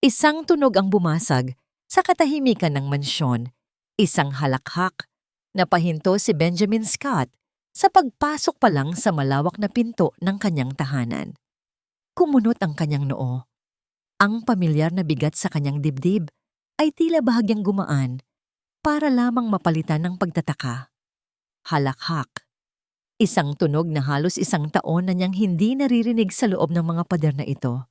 Isang tunog ang bumasag sa katahimikan ng mansyon, isang halakhak na pahinto si Benjamin Scott sa pagpasok pa lang sa malawak na pinto ng kanyang tahanan. Kumunot ang kanyang noo. Ang pamilyar na bigat sa kanyang dibdib ay tila bahagyang gumaan para lamang mapalitan ng pagtataka. Halakhak. Isang tunog na halos isang taon na niyang hindi naririnig sa loob ng mga pader na ito.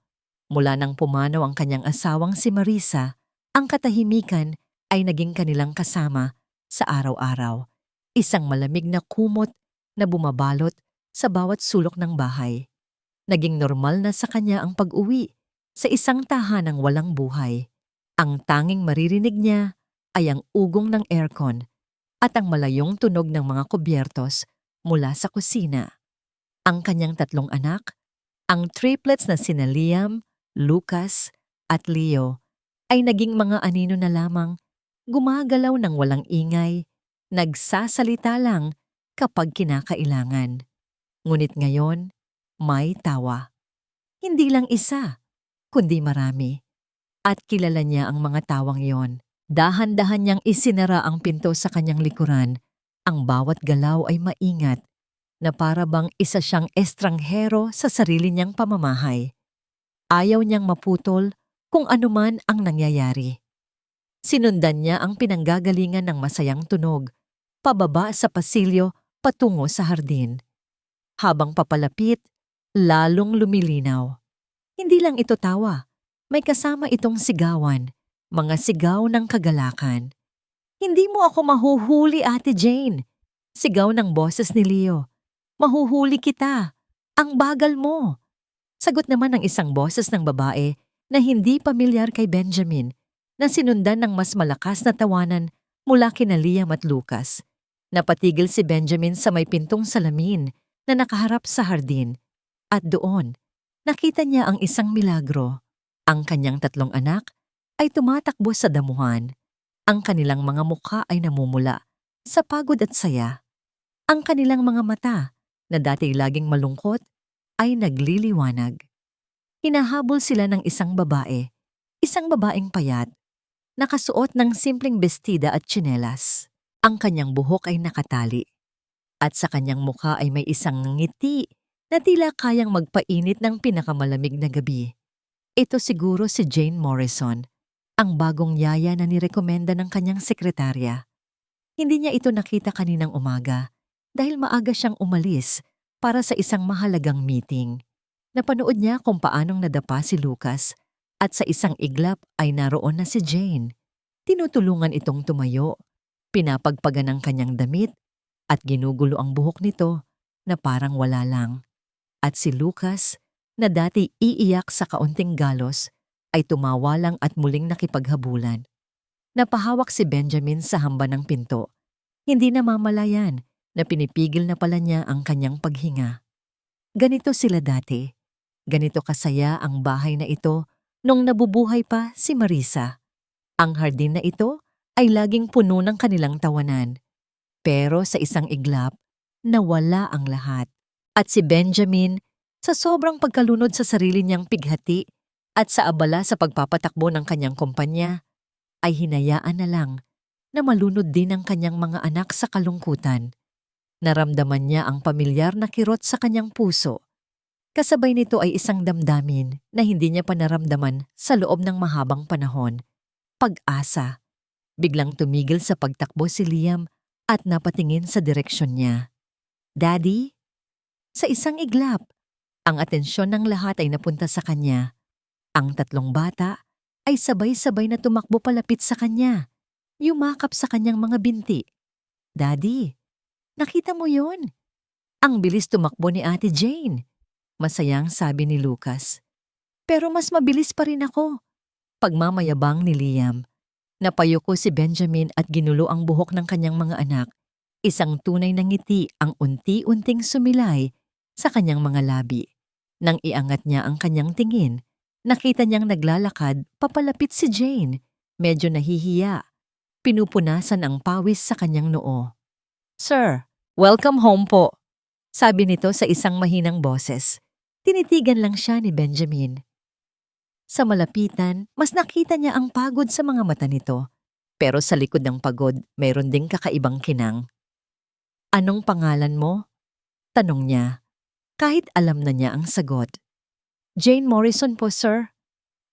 Mula nang pumanaw ang kanyang asawang si Marisa, ang katahimikan ay naging kanilang kasama sa araw-araw. Isang malamig na kumot na bumabalot sa bawat sulok ng bahay. Naging normal na sa kanya ang pag-uwi sa isang tahanang walang buhay. Ang tanging maririnig niya ay ang ugong ng aircon at ang malayong tunog ng mga kubyertos mula sa kusina. Ang kanyang tatlong anak, ang triplets na sina Liam, Lucas at Leo, ay naging mga anino na lamang, gumagalaw ng walang ingay, nagsasalita lang kapag kinakailangan. Ngunit ngayon, may tawa. Hindi lang isa, kundi marami. At kilala niya ang mga tawang yon. Dahan-dahan niyang isinara ang pinto sa kanyang likuran. Ang bawat galaw ay maingat, na para bang isa siyang estranghero sa sarili niyang pamamahay. Ayaw niyang maputol kung anuman ang nangyayari. Sinundan niya ang pinanggagalingan ng masayang tunog, pababa sa pasilyo patungo sa hardin. Habang papalapit, lalong lumilinaw. Hindi lang ito tawa, may kasama itong sigawan, mga sigaw ng kagalakan. "Hindi mo ako mahuhuli, Ate Jane!" Sigaw ng boses ni Leo. "Mahuhuli kita! Ang bagal mo!" Sagot naman ng isang boses ng babae na hindi pamilyar kay Benjamin, na sinundan ng mas malakas na tawanan mula kina Liam at Lucas. Napatigil si Benjamin sa may pintong salamin na nakaharap sa hardin. At doon, nakita niya ang isang milagro. Ang kanyang tatlong anak ay tumatakbo sa damuhan. Ang kanilang mga mukha ay namumula sa pagod at saya. Ang kanilang mga mata, na dati laging malungkot, ay nagliliwanag. Hinahabol sila ng isang babaeng payat, nakasuot ng simpleng bestida at tsinelas. Ang kanyang buhok ay nakatali, at sa kanyang mukha ay may isang ngiti na tila kayang magpainit ng pinakamalamig na gabi. Ito siguro si Jane Morrison, ang bagong yaya na nirekomenda ng kanyang sekretarya. Hindi niya ito nakita kaninang umaga dahil maaga siyang umalis para sa isang mahalagang meeting. Napanood niya kung paanong nadapa si Lucas at sa isang iglap ay naroon na si Jane. Tinutulungan itong tumayo, pinapagpagan ang kanyang damit at ginugulo ang buhok nito na parang wala lang. At si Lucas, na dati iiyak sa kaunting galos, ay tumawa lang at muling nakipaghabulan. Napahawak si Benjamin sa hamba ng pinto. Hindi namamalayan na pinipigil na pala niya ang kanyang paghinga. Ganito sila dati. Ganito kasaya ang bahay na ito nung nabubuhay pa si Marisa. Ang hardin na ito ay laging puno ng kanilang tawanan. Pero sa isang iglap, nawala ang lahat. At si Benjamin, sa sobrang pagkalunod sa sarili niyang pighati at sa abala sa pagpapatakbo ng kanyang kumpanya, ay hinayaan na lang na malunod din ang kanyang mga anak sa kalungkutan. Naramdaman niya ang pamilyar na kirot sa kanyang puso. Kasabay nito ay isang damdamin na hindi niya pa naramdaman sa loob ng mahabang panahon. Pag-asa. Biglang tumigil sa pagtakbo si Liam at napatingin sa direksyon niya. "Daddy?" Sa isang iglap, ang atensyon ng lahat ay napunta sa kanya. Ang tatlong bata ay sabay-sabay na tumakbo palapit sa kanya, yumakap sa kanyang mga binti. "Daddy, nakita mo yon? Ang bilis tumakbo ni Ate Jane," masayang sabi ni Lucas. "Pero mas mabilis pa rin ako," pagmamayabang ni Liam. Napayuko si Benjamin at ginulo ang buhok ng kanyang mga anak. Isang tunay na ngiti ang unti-unting sumilay sa kanyang mga labi. Nang iangat niya ang kanyang tingin, nakita niyang naglalakad papalapit si Jane. Medyo nahihiya. Pinupunasan ang pawis sa kanyang noo. "Sir, welcome home po," sabi nito sa isang mahinang boses. Tinitigan lang siya ni Benjamin. Sa malapitan, mas nakita niya ang pagod sa mga mata nito. Pero sa likod ng pagod, mayroon ding kakaibang kinang. Anong pangalan mo? Tanong niya, kahit alam na niya ang sagot. Jane Morrison po, sir.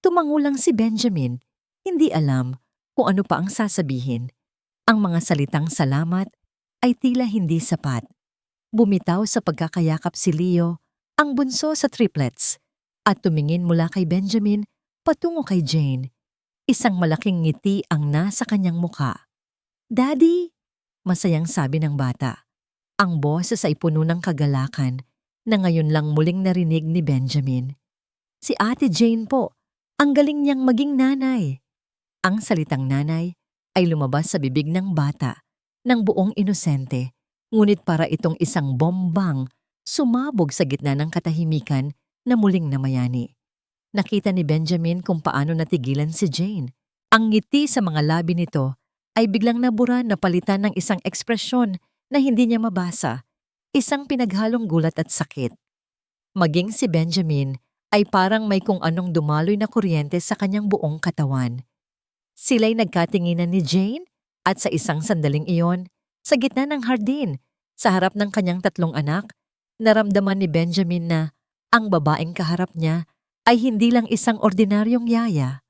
Tumango lang si Benjamin, hindi alam kung ano pa ang sasabihin. Ang mga salitang salamat ay tila hindi sapat. Bumitaw sa pagkakayakap si Leo, ang bunso sa triplets, at tumingin mula kay Benjamin patungo kay Jane. Isang malaking ngiti ang nasa kanyang muka. Daddy! Masayang sabi ng bata. Ang boses ay puno ng kagalakan na ngayon lang muling narinig ni Benjamin. Si Ate Jane po, ang galing niyang maging nanay. Ang salitang nanay ay lumabas sa bibig ng bata ng buong inosente, ngunit para itong isang bombang sumabog sa gitna ng katahimikan na muling namayani. Nakita ni Benjamin kung paano natigilan si Jane. Ang ngiti sa mga labi nito ay biglang nabura na palitan ng isang ekspresyon na hindi niya mabasa, isang pinaghalong gulat at sakit. Maging si Benjamin ay parang may kung anong dumaloy na kuryente sa kanyang buong katawan. Sila'y nagkatinginan ni Jane at sa isang sandaling iyon, sa gitna ng hardin, sa harap ng kanyang 3 anak, naramdaman ni Benjamin na ang babaeng kaharap niya ay hindi lang isang ordinaryong yaya.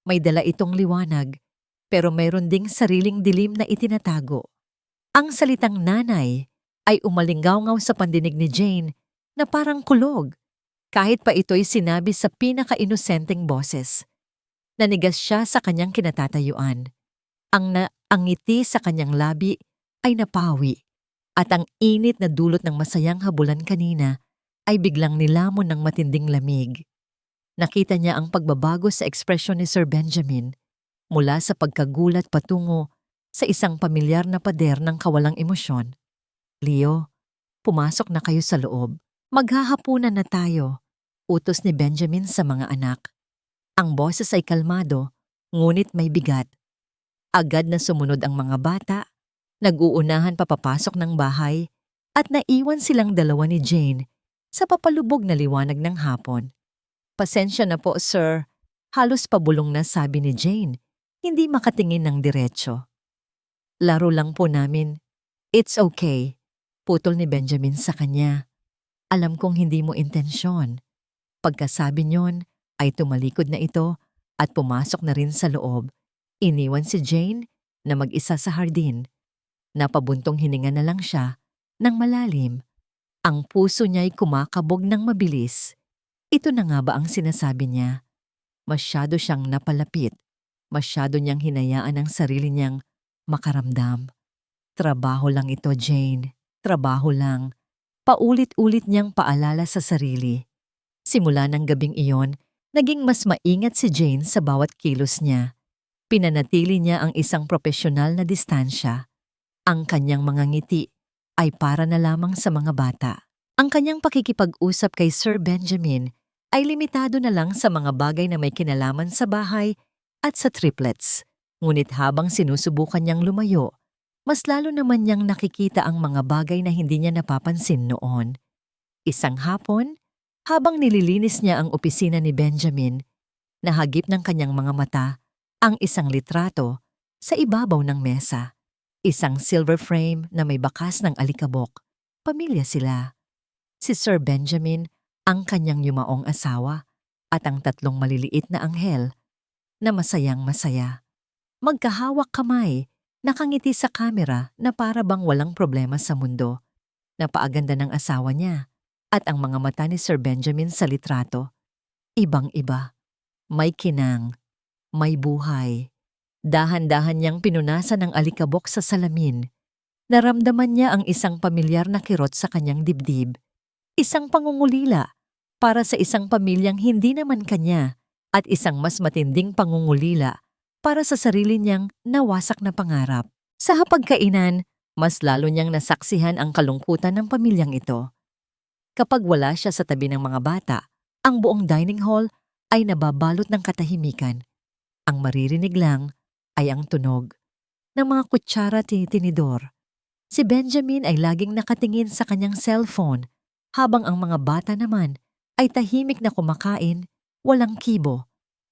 May dala itong liwanag, pero mayroon ding sariling dilim na itinatago. Ang salitang nanay ay umalinggaw-ngaw sa pandinig ni Jane na parang kulog, kahit pa ito'y sinabi sa pinaka-inosenteng boses. Nanigas siya sa kanyang kinatatayuan. Ang ngiti sa kanyang labi ay napawi, at ang init na dulot ng masayang habulan kanina ay biglang nilamon ng matinding lamig. Nakita niya ang pagbabago sa ekspresyon ni Sir Benjamin mula sa pagkagulat patungo sa isang pamilyar na pader ng kawalang emosyon. Leo, pumasok na kayo sa loob. Maghahapunan na tayo, utos ni Benjamin sa mga anak. Ang boses ay kalmado, ngunit may bigat. Agad na sumunod ang mga bata, nag-uunahan papapasok ng bahay, at naiwan silang dalawa ni Jane sa papalubog na liwanag ng hapon. Pasensya na po, sir. Halos pabulong na sabi ni Jane, hindi makatingin ng diretsyo. Laro lang po namin. It's okay, putol ni Benjamin sa kanya. Alam kong hindi mo intensyon. Pagkasabi niyon, ay tumalikod na ito at pumasok na rin sa loob. Iniwan si Jane na mag-isa sa hardin. Napabuntong hininga na lang siya ng malalim. Ang puso niya'y kumakabog ng mabilis. Ito na nga ba ang sinasabi niya? Masyado siyang napalapit. Masyado niyang hinayaan ang sarili niyang makaramdam. Trabaho lang ito, Jane. Trabaho lang. Paulit-ulit niyang paalala sa sarili. Simula ng gabing iyon, naging mas maingat si Jane sa bawat kilos niya. Pinanatili niya ang isang propesyonal na distansya. Ang kanyang mga ngiti ay para na lamang sa mga bata. Ang kanyang pakikipag-usap kay Sir Benjamin ay limitado na lang sa mga bagay na may kinalaman sa bahay at sa triplets. Ngunit habang sinusubukan niyang lumayo, mas lalo naman niyang nakikita ang mga bagay na hindi niya napapansin noon. Isang hapon, habang nililinis niya ang opisina ni Benjamin, nahagip ng kanyang mga mata ang isang litrato sa ibabaw ng mesa. Isang silver frame na may bakas ng alikabok. Pamilya sila. Si Sir Benjamin, ang kanyang yumaong asawa, at ang 3 maliliit na anghel na masayang masaya. Magkahawak kamay, nakangiti sa kamera na para bang walang problema sa mundo. Napaaganda ng asawa niya. At ang mga mata ni Sir Benjamin sa litrato, ibang-iba. May kinang, may buhay. Dahan-dahan niyang pinunasan ng alikabok sa salamin. Naramdaman niya ang isang pamilyar na kirot sa kanyang dibdib. Isang pangungulila para sa isang pamilyang hindi naman kanya, at isang mas matinding pangungulila para sa sarili niyang nawasak na pangarap. Sa hapagkainan, mas lalo niyang nasaksihan ang kalungkutan ng pamilyang ito. Kapag wala siya sa tabi ng mga bata, ang buong dining hall ay nababalot ng katahimikan. Ang maririnig lang ay ang tunog ng mga kutsara at tinidor. Si Benjamin ay laging nakatingin sa kanyang cellphone, habang ang mga bata naman ay tahimik na kumakain, walang kibo.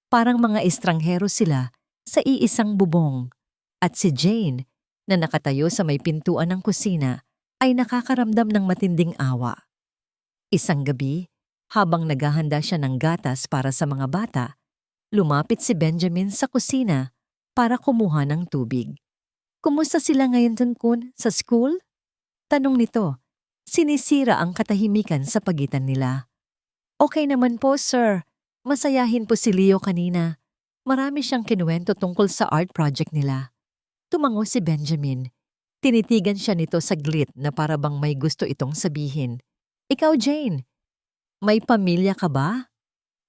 Parang mga estranghero sila sa iisang bubong. At si Jane, na nakatayo sa may pintuan ng kusina, ay nakakaramdam ng matinding awa. Isang gabi, habang naghahanda siya ng gatas para sa mga bata, lumapit si Benjamin sa kusina para kumuha ng tubig. "Kumusta sila ngayon, Kun, sa school?" Tanong nito. Sinisira ang katahimikan sa pagitan nila. "Okay naman po, sir. Masayahin po si Leo kanina. Marami siyang kinuwento tungkol sa art project nila." Tumango si Benjamin. Tinitigan siya nito saglit na para bang may gusto itong sabihin. "Ikaw, Jane, may pamilya ka ba?"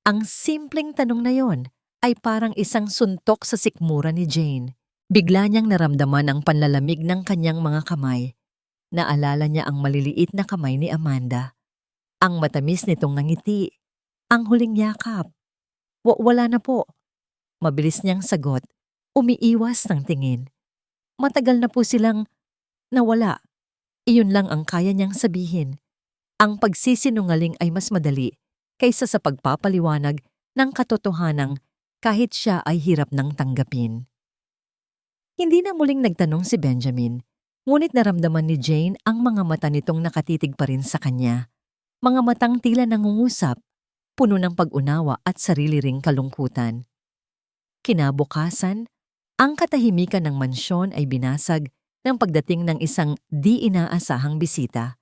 Ang simpleng tanong na yon ay parang isang suntok sa sikmura ni Jane. Bigla niyang naramdaman ang panlalamig ng kanyang mga kamay. Naalala niya ang maliliit na kamay ni Amanda. Ang matamis nitong ngiti. Ang huling yakap. Wala na po." Mabilis niyang sagot. Umiiwas ng tingin. Matagal na po silang nawala. Iyon lang ang kaya niyang sabihin. Ang pagsisinungaling ay mas madali kaysa sa pagpapaliwanag ng katotohanang kahit siya ay hirap ng tanggapin. Hindi na muling nagtanong si Benjamin, ngunit naramdaman ni Jane ang mga mata nitong nakatitig pa rin sa kanya. Mga matang tila nangungusap, puno ng pag-unawa at sarili ring kalungkutan. Kinabukasan, ang katahimikan ng mansyon ay binasag ng pagdating ng isang di inaasahang bisita.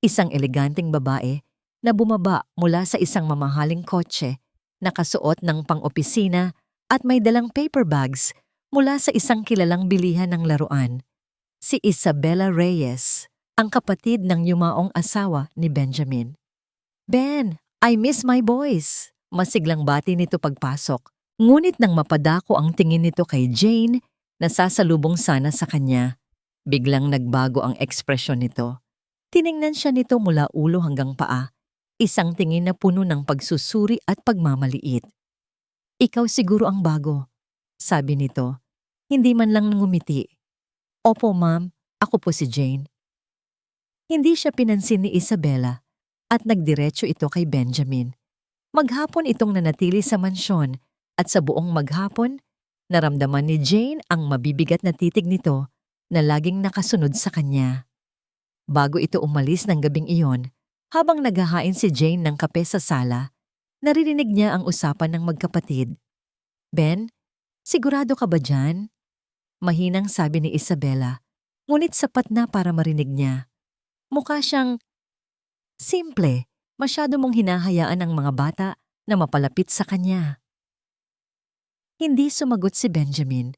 Isang eleganteng babae na bumaba mula sa isang mamahaling kotse, nakasuot ng pang-opisina at may dalang paper bags mula sa isang kilalang bilihan ng laruan. Si Isabella Reyes, ang kapatid ng yumaong asawa ni Benjamin. "Ben, I miss my boys." Masiglang bati nito pagpasok. Ngunit nang mapadako ang tingin nito kay Jane, nasasalubong sana sa kanya. Biglang nagbago ang ekspresyon nito. Tiningnan siya nito mula ulo hanggang paa, isang tingin na puno ng pagsusuri at pagmamaliit. "Ikaw siguro ang bago," sabi nito. Hindi man lang ngumiti. "Opo, ma'am. Ako po si Jane." Hindi siya pinansin ni Isabella at nagdiretso ito kay Benjamin. Maghapon itong nanatili sa mansyon at sa buong maghapon, naramdaman ni Jane ang mabibigat na titig nito na laging nakasunod sa kanya. Bago ito umalis ng gabing iyon, habang naghahain si Jane ng kape sa sala, naririnig niya ang usapan ng magkapatid. "Ben, sigurado ka ba dyan?" Mahinang sabi ni Isabella, ngunit sapat na para marinig niya. Mukha siyang simple, masyado mong hinahayaan ang mga bata na mapalapit sa kanya. Hindi sumagot si Benjamin.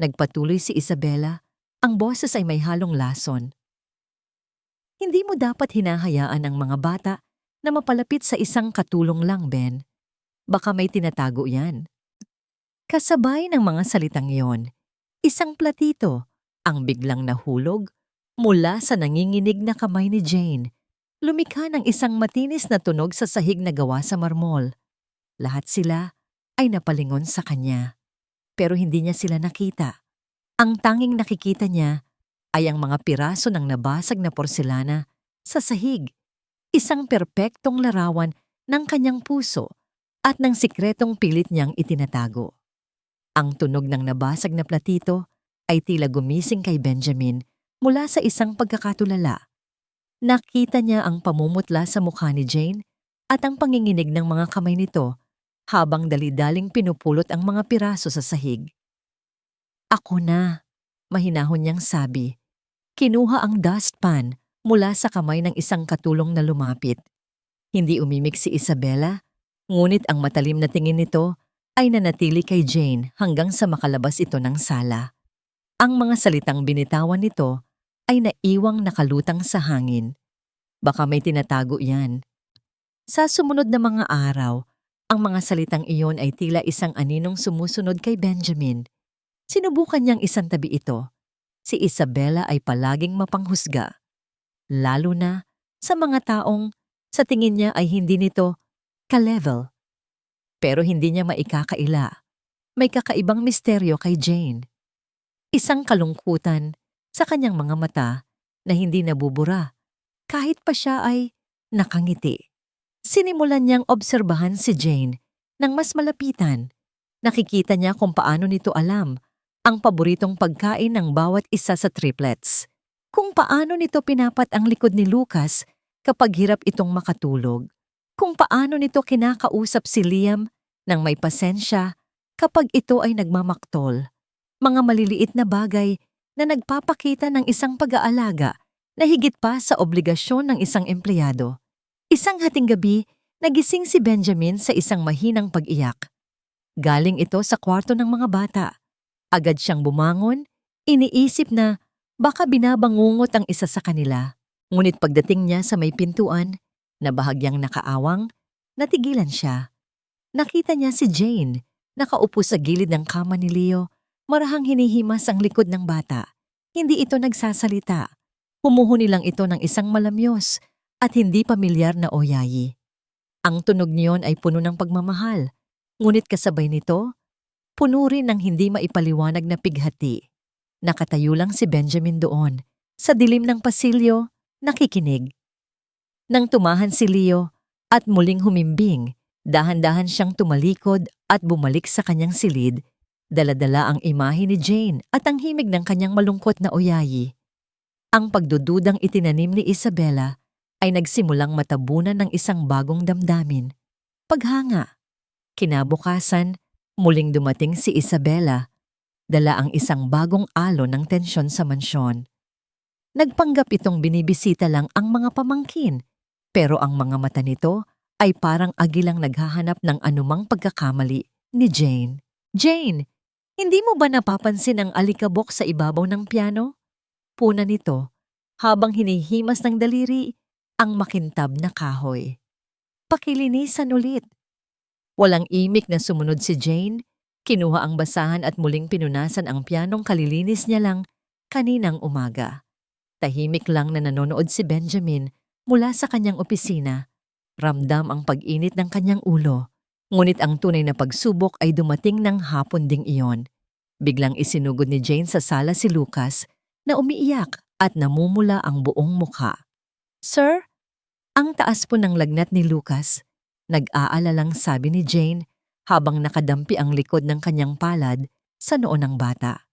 Nagpatuloy si Isabella, ang boses ay may halong lason. "Hindi mo dapat hinahayaan ang mga bata na mapalapit sa isang katulong lang, Ben. Baka may tinatago yan." Kasabay ng mga salitang iyon, isang platito ang biglang nahulog mula sa nanginginig na kamay ni Jane. Lumikha ng isang matinis na tunog sa sahig na gawa sa marmol. Lahat sila ay napalingon sa kanya. Pero hindi niya sila nakita. Ang tanging nakikita niya ay ang mga piraso ng nabasag na porselana sa sahig. Isang perpektong larawan ng kanyang puso at ng sikretong pilit niyang itinatago. Ang tunog ng nabasag na platito ay tila gumising kay Benjamin mula sa isang pagkakatulala. Nakita niya ang pamumutla sa mukha ni Jane at ang panginginig ng mga kamay nito habang dali-daling pinupulot ang mga piraso sa sahig. "Ako na," mahinahon niyang sabi. Kinuha ang dustpan mula sa kamay ng isang katulong na lumapit. Hindi umimik si Isabella, ngunit ang matalim na tingin nito ay nanatili kay Jane hanggang sa makalabas ito ng sala. Ang mga salitang binitawan nito ay naiwang nakalutang sa hangin. Baka may tinatago yan. Sa sumunod na mga araw, ang mga salitang iyon ay tila isang aninong sumusunod kay Benjamin. Sinubukan niyang isang tabi ito. Si Isabella ay palaging mapanghusga. Lalo na sa mga taong sa tingin niya ay hindi nito ka-level. Pero hindi niya maikakaila. May kakaibang misteryo kay Jane. Isang kalungkutan sa kanyang mga mata na hindi nabubura kahit pa siya ay nakangiti. Sinimulan niyang obserbahan si Jane ng mas malapitan. Nakikita niya kung paano nito alam ang paboritong pagkain ng bawat isa sa triplets. Kung paano nito pinapat ang likod ni Lucas kapag hirap itong makatulog. Kung paano nito kinakausap si Liam ng may pasensya kapag ito ay nagmamaktol. Mga maliliit na bagay na nagpapakita ng isang pag-aalaga na higit pa sa obligasyon ng isang empleyado. Isang hating gabi, nagising si Benjamin sa isang mahinang pag-iyak. Galing ito sa kwarto ng mga bata. Agad siyang bumangon, iniisip na baka binabangungot ang isa sa kanila. Ngunit pagdating niya sa may pintuan, na bahagyang nakaawang, natigilan siya. Nakita niya si Jane, nakaupo sa gilid ng kama ni Leo, marahang hinihimas ang likod ng bata. Hindi ito nagsasalita. Humuhuni lang ito ng isang malamyos at hindi pamilyar na oyayi. Ang tunog niyon ay puno ng pagmamahal, ngunit kasabay nito, puno rin ng hindi maipaliwanag na pighati. Nakatayo lang si Benjamin doon, sa dilim ng pasilyo, nakikinig. Nang tumahan si Leo at muling humimbing, dahan-dahan siyang tumalikod at bumalik sa kanyang silid, dala-dala ang imahe ni Jane at ang himig ng kanyang malungkot na oyayi. Ang pagdududang itinanim ni Isabela ay nagsimulang matabunan ng isang bagong damdamin. Paghanga. Kinabukasan, muling dumating si Isabela, dala ang isang bagong alon ng tensyon sa mansyon. Nagpanggap itong binibisita lang ang mga pamangkin, pero ang mga mata nito ay parang agilang naghahanap ng anumang pagkakamali ni Jane. Jane, hindi mo ba napapansin ang alikabok sa ibabaw ng piano? Puna nito, habang hinihimas ng daliri ang makintab na kahoy. Pakilinisan ulit. Walang imik na sumunod si Jane, kinuha ang basahan at muling pinunasan ang pianong kalilinis niya lang kaninang umaga. Tahimik lang na nanonood si Benjamin mula sa kanyang opisina. Ramdam ang pag-init ng kanyang ulo, ngunit ang tunay na pagsubok ay dumating ng hapon ding iyon. Biglang isinugod ni Jane sa sala si Lucas na umiiyak at namumula ang buong mukha. Sir, ang taas po ng lagnat ni Lucas. Nag-aalalang sabi ni Jane habang nakadampi ang likod ng kanyang palad sa noo ng bata.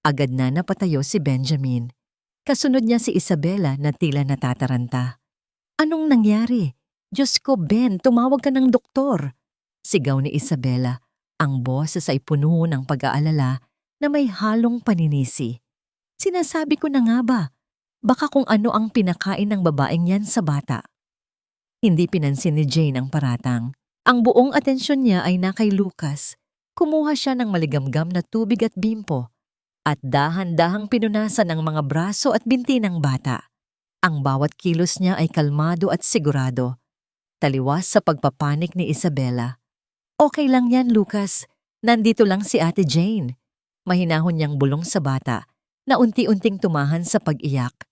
Agad na napatayo si Benjamin. Kasunod niya si Isabela na tila natataranta. Anong nangyari? Diyos ko, Ben, tumawag ka ng doktor. Sigaw ni Isabela. Ang boses ay puno ng pag-aalala na may halong paninisi. Sinasabi ko na nga ba, baka kung ano ang pinakain ng babaeng yan sa bata. Hindi pinansin ni Jane ang paratang. Ang buong atensyon niya ay na kay Lucas. Kumuha siya ng maligamgam na tubig at bimpo at dahan-dahang pinunasan ang mga braso at binti ng bata. Ang bawat kilos niya ay kalmado at sigurado. Taliwas sa pagpapanik ni Isabela. Okay lang yan, Lucas. Nandito lang si Ate Jane. Mahinahon niyang bulong sa bata na unti-unting tumahan sa pag-iyak.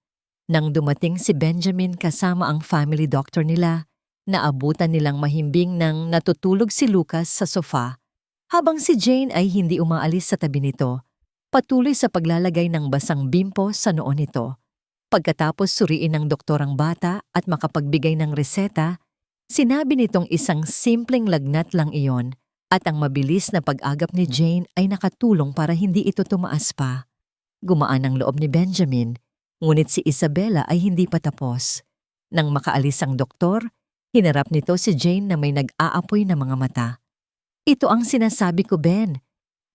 Nang dumating si Benjamin kasama ang family doctor nila, naabutan nilang mahimbing nang natutulog si Lucas sa sofa, habang si Jane ay hindi umaalis sa tabi nito, patuloy sa paglalagay ng basang bimpo sa noo nito. Pagkatapos suriin ng doktor ang bata at makapagbigay ng reseta, sinabi nitong isang simpleng lagnat lang iyon at ang mabilis na pag-agap ni Jane ay nakatulong para hindi ito tumaas pa. Gumaan ang loob ni Benjamin, ngunit si Isabela ay hindi pa tapos. Nang makaalis ang doktor, hinarap nito si Jane na may nag-aapoy na mga mata. Ito ang sinasabi ko, Ben.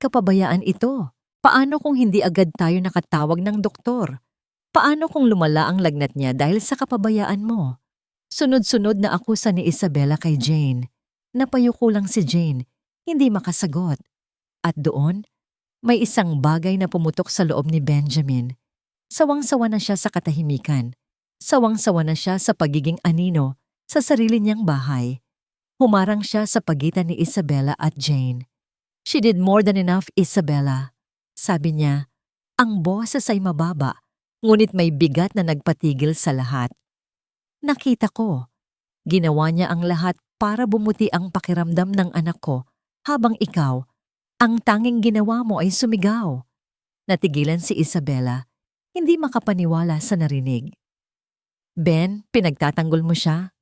Kapabayaan ito. Paano kung hindi agad tayo nakatawag ng doktor? Paano kung lumala ang lagnat niya dahil sa kapabayaan mo? Sunod-sunod na akusa ni Isabela kay Jane. Napayuko lang si Jane, hindi makasagot. At doon, may isang bagay na pumutok sa loob ni Benjamin. Sawang-sawa na siya sa katahimikan. Sawang-sawa na siya sa pagiging anino sa sarili niyang bahay. Humarang siya sa pagitan ni Isabela at Jane. She did more than enough, Isabela. Sabi niya, ang boses ay mababa, ngunit may bigat na nagpatigil sa lahat. Nakita ko. Ginawa niya ang lahat para bumuti ang pakiramdam ng anak ko, habang ikaw, ang tanging ginawa mo ay sumigaw. Natigilan si Isabela. Hindi makapaniwala sa narinig. Ben, pinagtatanggol mo siya?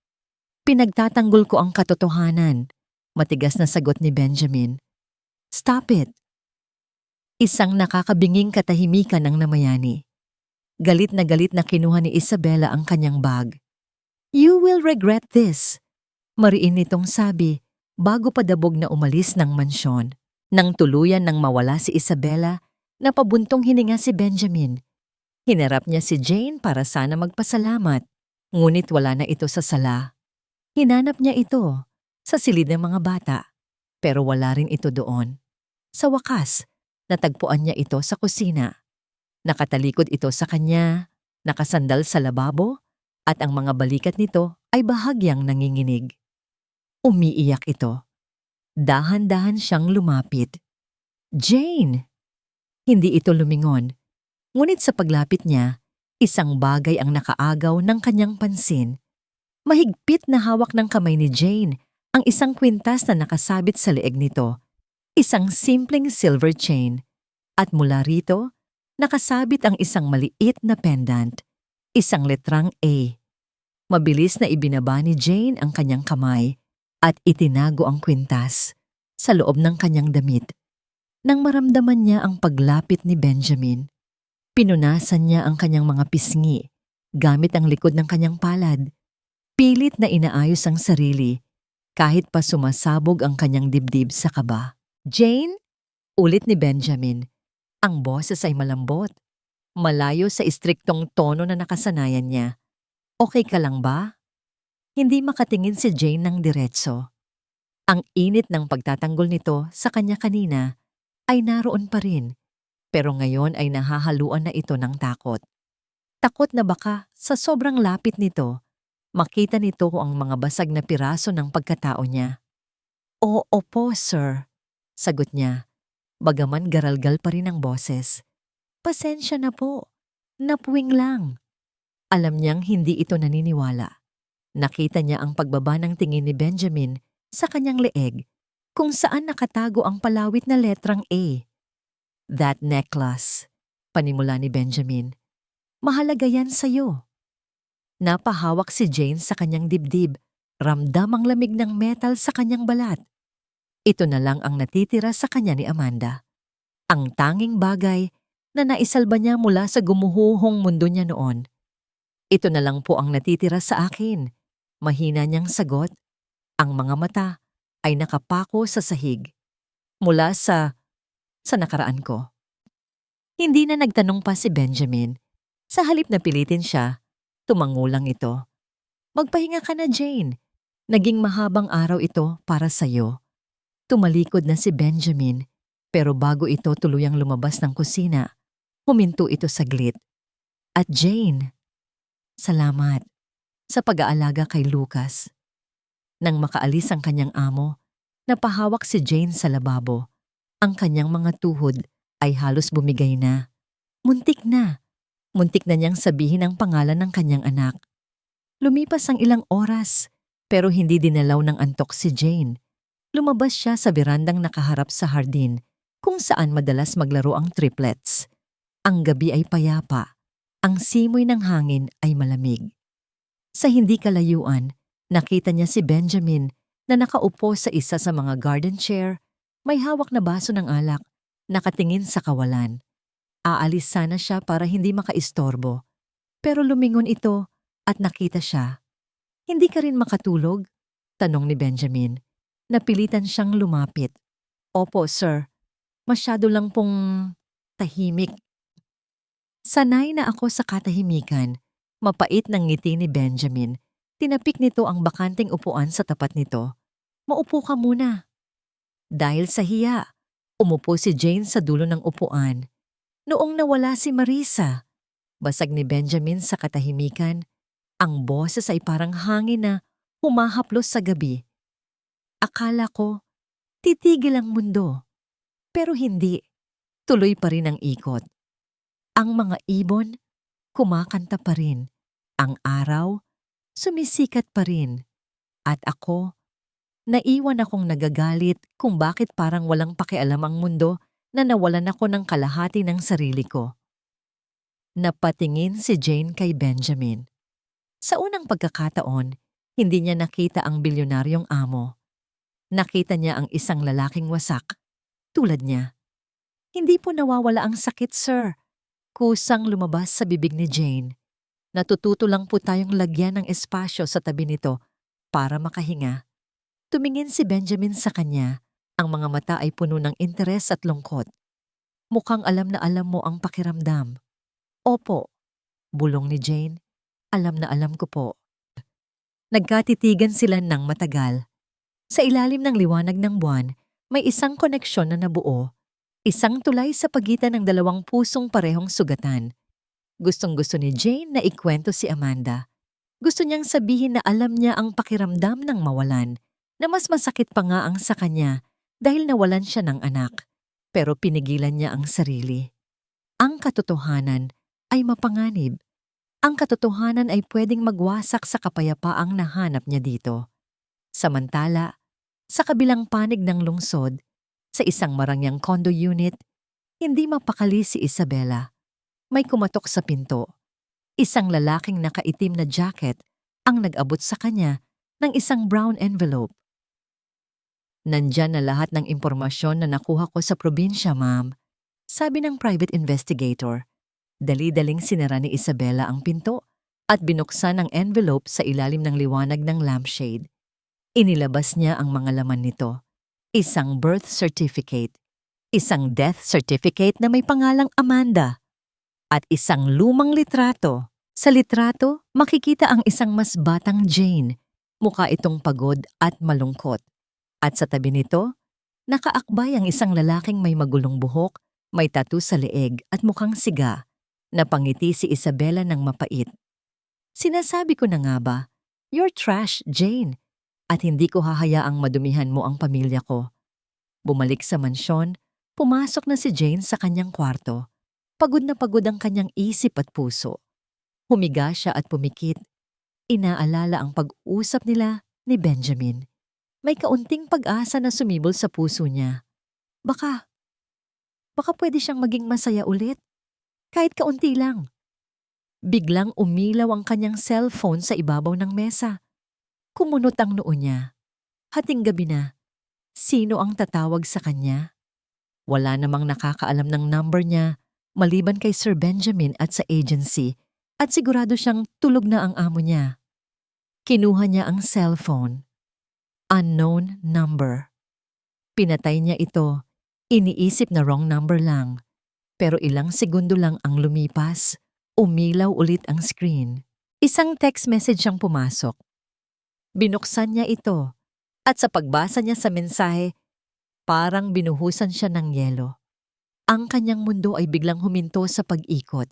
Pinagtatanggol ko ang katotohanan, matigas na sagot ni Benjamin. Stop it! Isang nakakabinging katahimikan ang namayani. Galit na kinuha ni Isabela ang kanyang bag. You will regret this, mariin nitong sabi bago padabog na umalis ng mansyon. Nang tuluyan nang mawala si Isabela, napabuntong hininga si Benjamin. Hinarap niya si Jane para sana magpasalamat, ngunit wala na ito sa sala. Hinanap niya ito sa silid ng mga bata, pero wala rin ito doon. Sa wakas, natagpuan niya ito sa kusina. Nakatalikod ito sa kanya, nakasandal sa lababo, at ang mga balikat nito ay bahagyang nanginginig. Umiiyak ito. Dahan-dahan siyang lumapit. Jane! Hindi ito lumingon. Ngunit sa paglapit niya, isang bagay ang nakaagaw ng kanyang pansin. Mahigpit na hawak ng kamay ni Jane ang isang kwintas na nakasabit sa leeg nito. Isang simpleng silver chain. At mula rito, nakasabit ang isang maliit na pendant. Isang letrang A. Mabilis na ibinaba ni Jane ang kanyang kamay at itinago ang kwintas sa loob ng kanyang damit. Nang maramdaman niya ang paglapit ni Benjamin, pinunasan niya ang kanyang mga pisngi gamit ang likod ng kanyang palad. Pilit na inaayos ang sarili kahit pa sumasabog ang kanyang dibdib sa kaba. Jane? Ulit ni Benjamin. Ang boses ay malambot, malayo sa istriktong tono na nakasanayan niya. Okay ka lang ba? Hindi makatingin si Jane ng diretso. Ang init ng pagtatanggol nito sa kanya kanina ay naroon pa rin, pero ngayon ay nahahaluan na ito ng takot. Takot na baka sa sobrang lapit nito, makita nito ang mga basag na piraso ng pagkatao niya. Opo, sir, sagot niya. Bagaman garalgal pa rin ang boses. Pasensya na po, napuwing lang. Alam niyang hindi ito naniniwala. Nakita niya ang pagbaba ng tingin ni Benjamin sa kanyang leeg kung saan nakatago ang palawit na letrang A. That necklace, panimula ni Benjamin. Mahalaga yan sa'yo. Napahawak si Jane sa kanyang dibdib, ramdam ang lamig ng metal sa kanyang balat. Ito na lang ang natitira sa kanya ni Amanda. Ang tanging bagay na naisalba niya mula sa gumuhuhong mundo niya noon. Ito na lang po ang natitira sa akin. Mahina niyang sagot. Ang mga mata ay nakapako sa sahig. Mula sa nakaraan ko. Hindi na nagtanong pa si Benjamin. Sa halip na pilitin siya, tumangulang ito. Magpahinga ka na, Jane. Naging mahabang araw ito para sa'yo. Tumalikod na si Benjamin, pero bago ito tuluyang lumabas ng kusina, huminto ito saglit. At Jane, salamat sa pag-aalaga kay Lucas. Nang makaalis ang kanyang amo, napahawak si Jane sa lababo. Ang kanyang mga tuhod ay halos bumigay na. Muntik na. Muntik na niyang sabihin ang pangalan ng kanyang anak. Lumipas ang ilang oras, pero hindi dinalaw ng antok si Jane. Lumabas siya sa berandang nakaharap sa hardin, kung saan madalas maglaro ang triplets. Ang gabi ay payapa. Ang simoy ng hangin ay malamig. Sa hindi kalayuan, nakita niya si Benjamin na nakaupo sa isa sa mga garden chair, may hawak na baso ng alak, nakatingin sa kawalan. Aalis sana siya para hindi makaistorbo, pero lumingon ito at nakita siya. Hindi ka rin makatulog? Tanong ni Benjamin. Napilitan siyang lumapit. Opo, sir. Masyado lang pong tahimik. Sanay na ako sa katahimikan. Mapait ng ngiti ni Benjamin. Tinapik nito ang bakanting upuan sa tapat nito. Maupo ka muna. Dahil sa hiya, umupo si Jane sa dulo ng upuan. Noong nawala si Marisa, basag ni Benjamin sa katahimikan, ang boses ay parang hangin na humahaplos sa gabi. Akala ko, titigil ang mundo. Pero hindi, tuloy pa rin ang ikot. Ang mga ibon, kumakanta pa rin. Ang araw, sumisikat pa rin. At ako, naiwan akong nagagalit kung bakit parang walang pakialam ang mundo na nawalan ako ng kalahati ng sarili ko. Napatingin si Jane kay Benjamin. Sa unang pagkakataon, hindi niya nakita ang bilyonaryong amo. Nakita niya ang isang lalaking wasak, tulad niya. Hindi po nawawala ang sakit, sir. Kusang lumabas sa bibig ni Jane. Natututo lang po tayong lagyan ng espasyo sa tabi nito para makahinga. Tumingin si Benjamin sa kanya. Ang mga mata ay puno ng interes at lungkot. Mukhang alam na alam mo ang pakiramdam. Opo, bulong ni Jane. Alam na alam ko po. Nagkatitigan sila ng matagal. Sa ilalim ng liwanag ng buwan, may isang koneksyon na nabuo. Isang tulay sa pagitan ng dalawang pusong parehong sugatan. Gustong-gusto ni Jane na ikwento si Amanda. Gusto niyang sabihin na alam niya ang pakiramdam ng mawalan, na mas masakit pa nga ang sa kanya dahil nawalan siya ng anak. Pero pinigilan niya ang sarili. Ang katotohanan ay mapanganib. Ang katotohanan ay pwedeng magwasak sa kapayapaang nahanap niya dito. Samantala, sa kabilang panig ng lungsod, sa isang marangyang condo unit, hindi mapakali si Isabela. May kumatok sa pinto. Isang lalaking nakaitim na jacket ang nag-abot sa kanya ng isang brown envelope. Nandyan na lahat ng impormasyon na nakuha ko sa probinsya, ma'am, sabi ng private investigator. Dali-daling sinara ni Isabela ang pinto at binuksan ang envelope sa ilalim ng liwanag ng lampshade. Inilabas niya ang mga laman nito. Isang birth certificate, isang death certificate na may pangalang Amanda, at isang lumang litrato. Sa litrato, makikita ang isang mas batang Jane. Mukha itong pagod at malungkot. At sa tabi nito, nakaakbay ang isang lalaking may magulong buhok, may tattoo sa leeg at mukhang siga. Napangiti si Isabela ng mapait. Sinasabi ko na nga ba, you're trash, Jane, at hindi ko hahayaang madumihan mo ang pamilya ko. Bumalik sa mansyon, pumasok na si Jane sa kanyang kwarto. Pagod na pagod ang kanyang isip at puso. Humiga siya at pumikit. Inaalala ang pag-usap nila ni Benjamin. May kaunting pag-asa na sumibol sa puso niya. Baka pwede siyang maging masaya ulit. Kahit kaunti lang. Biglang umilaw ang kanyang cellphone sa ibabaw ng mesa. Kumunot ang noo niya. Hating gabi na. Sino ang tatawag sa kanya? Wala namang nakakaalam ng number niya maliban kay Sir Benjamin at sa agency at sigurado siyang tulog na ang amo niya. Kinuha niya ang cellphone. Unknown number. Pinatay niya ito. Iniisip na wrong number lang. Pero ilang segundo lang ang lumipas. Umilaw ulit ang screen. Isang text message ang pumasok. Binuksan niya ito. At sa pagbasa niya sa mensahe, parang binuhusan siya ng yelo. Ang kanyang mundo ay biglang huminto sa pag-ikot.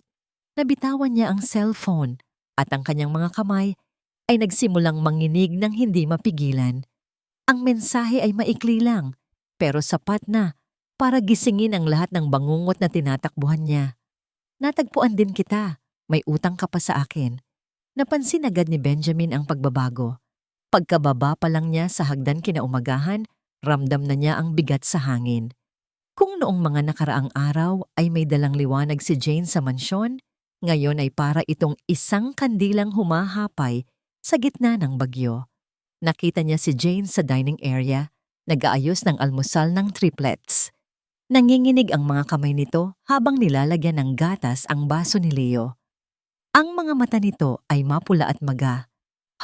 Nabitawan niya ang cellphone at ang kanyang mga kamay ay nagsimulang manginig ng hindi mapigilan. Ang mensahe ay maikli lang, pero sapat na para gisingin ang lahat ng bangungot na tinatakbuhan niya. Natagpuan din kita, may utang ka pa sa akin. Napansin agad ni Benjamin ang pagbabago. Pagkababa pa lang niya sa hagdan kinaumagahan, ramdam na niya ang bigat sa hangin. Kung noong mga nakaraang araw ay may dalang liwanag si Jane sa mansyon, ngayon ay para itong isang kandilang humahapay sa gitna ng bagyo. Nakita niya si Jane sa dining area, nag-aayos ng almusal ng triplets. Nanginginig ang mga kamay nito habang nilalagyan ng gatas ang baso ni Leo. Ang mga mata nito ay mapula at maga.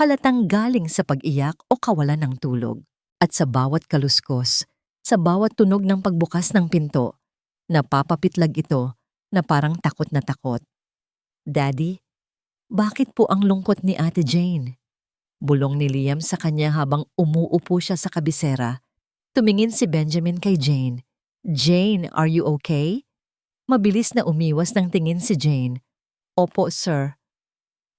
Halatang galing sa pag-iyak o kawalan ng tulog. At sa bawat kaluskos, sa bawat tunog ng pagbukas ng pinto, napapapitlag ito na parang takot na takot. Daddy, bakit po ang lungkot ni Ate Jane? Bulong ni Liam sa kanya habang umuupo siya sa kabisera. Tumingin si Benjamin kay Jane. Jane, are you okay? Mabilis na umiwas ng tingin si Jane. Opo, sir.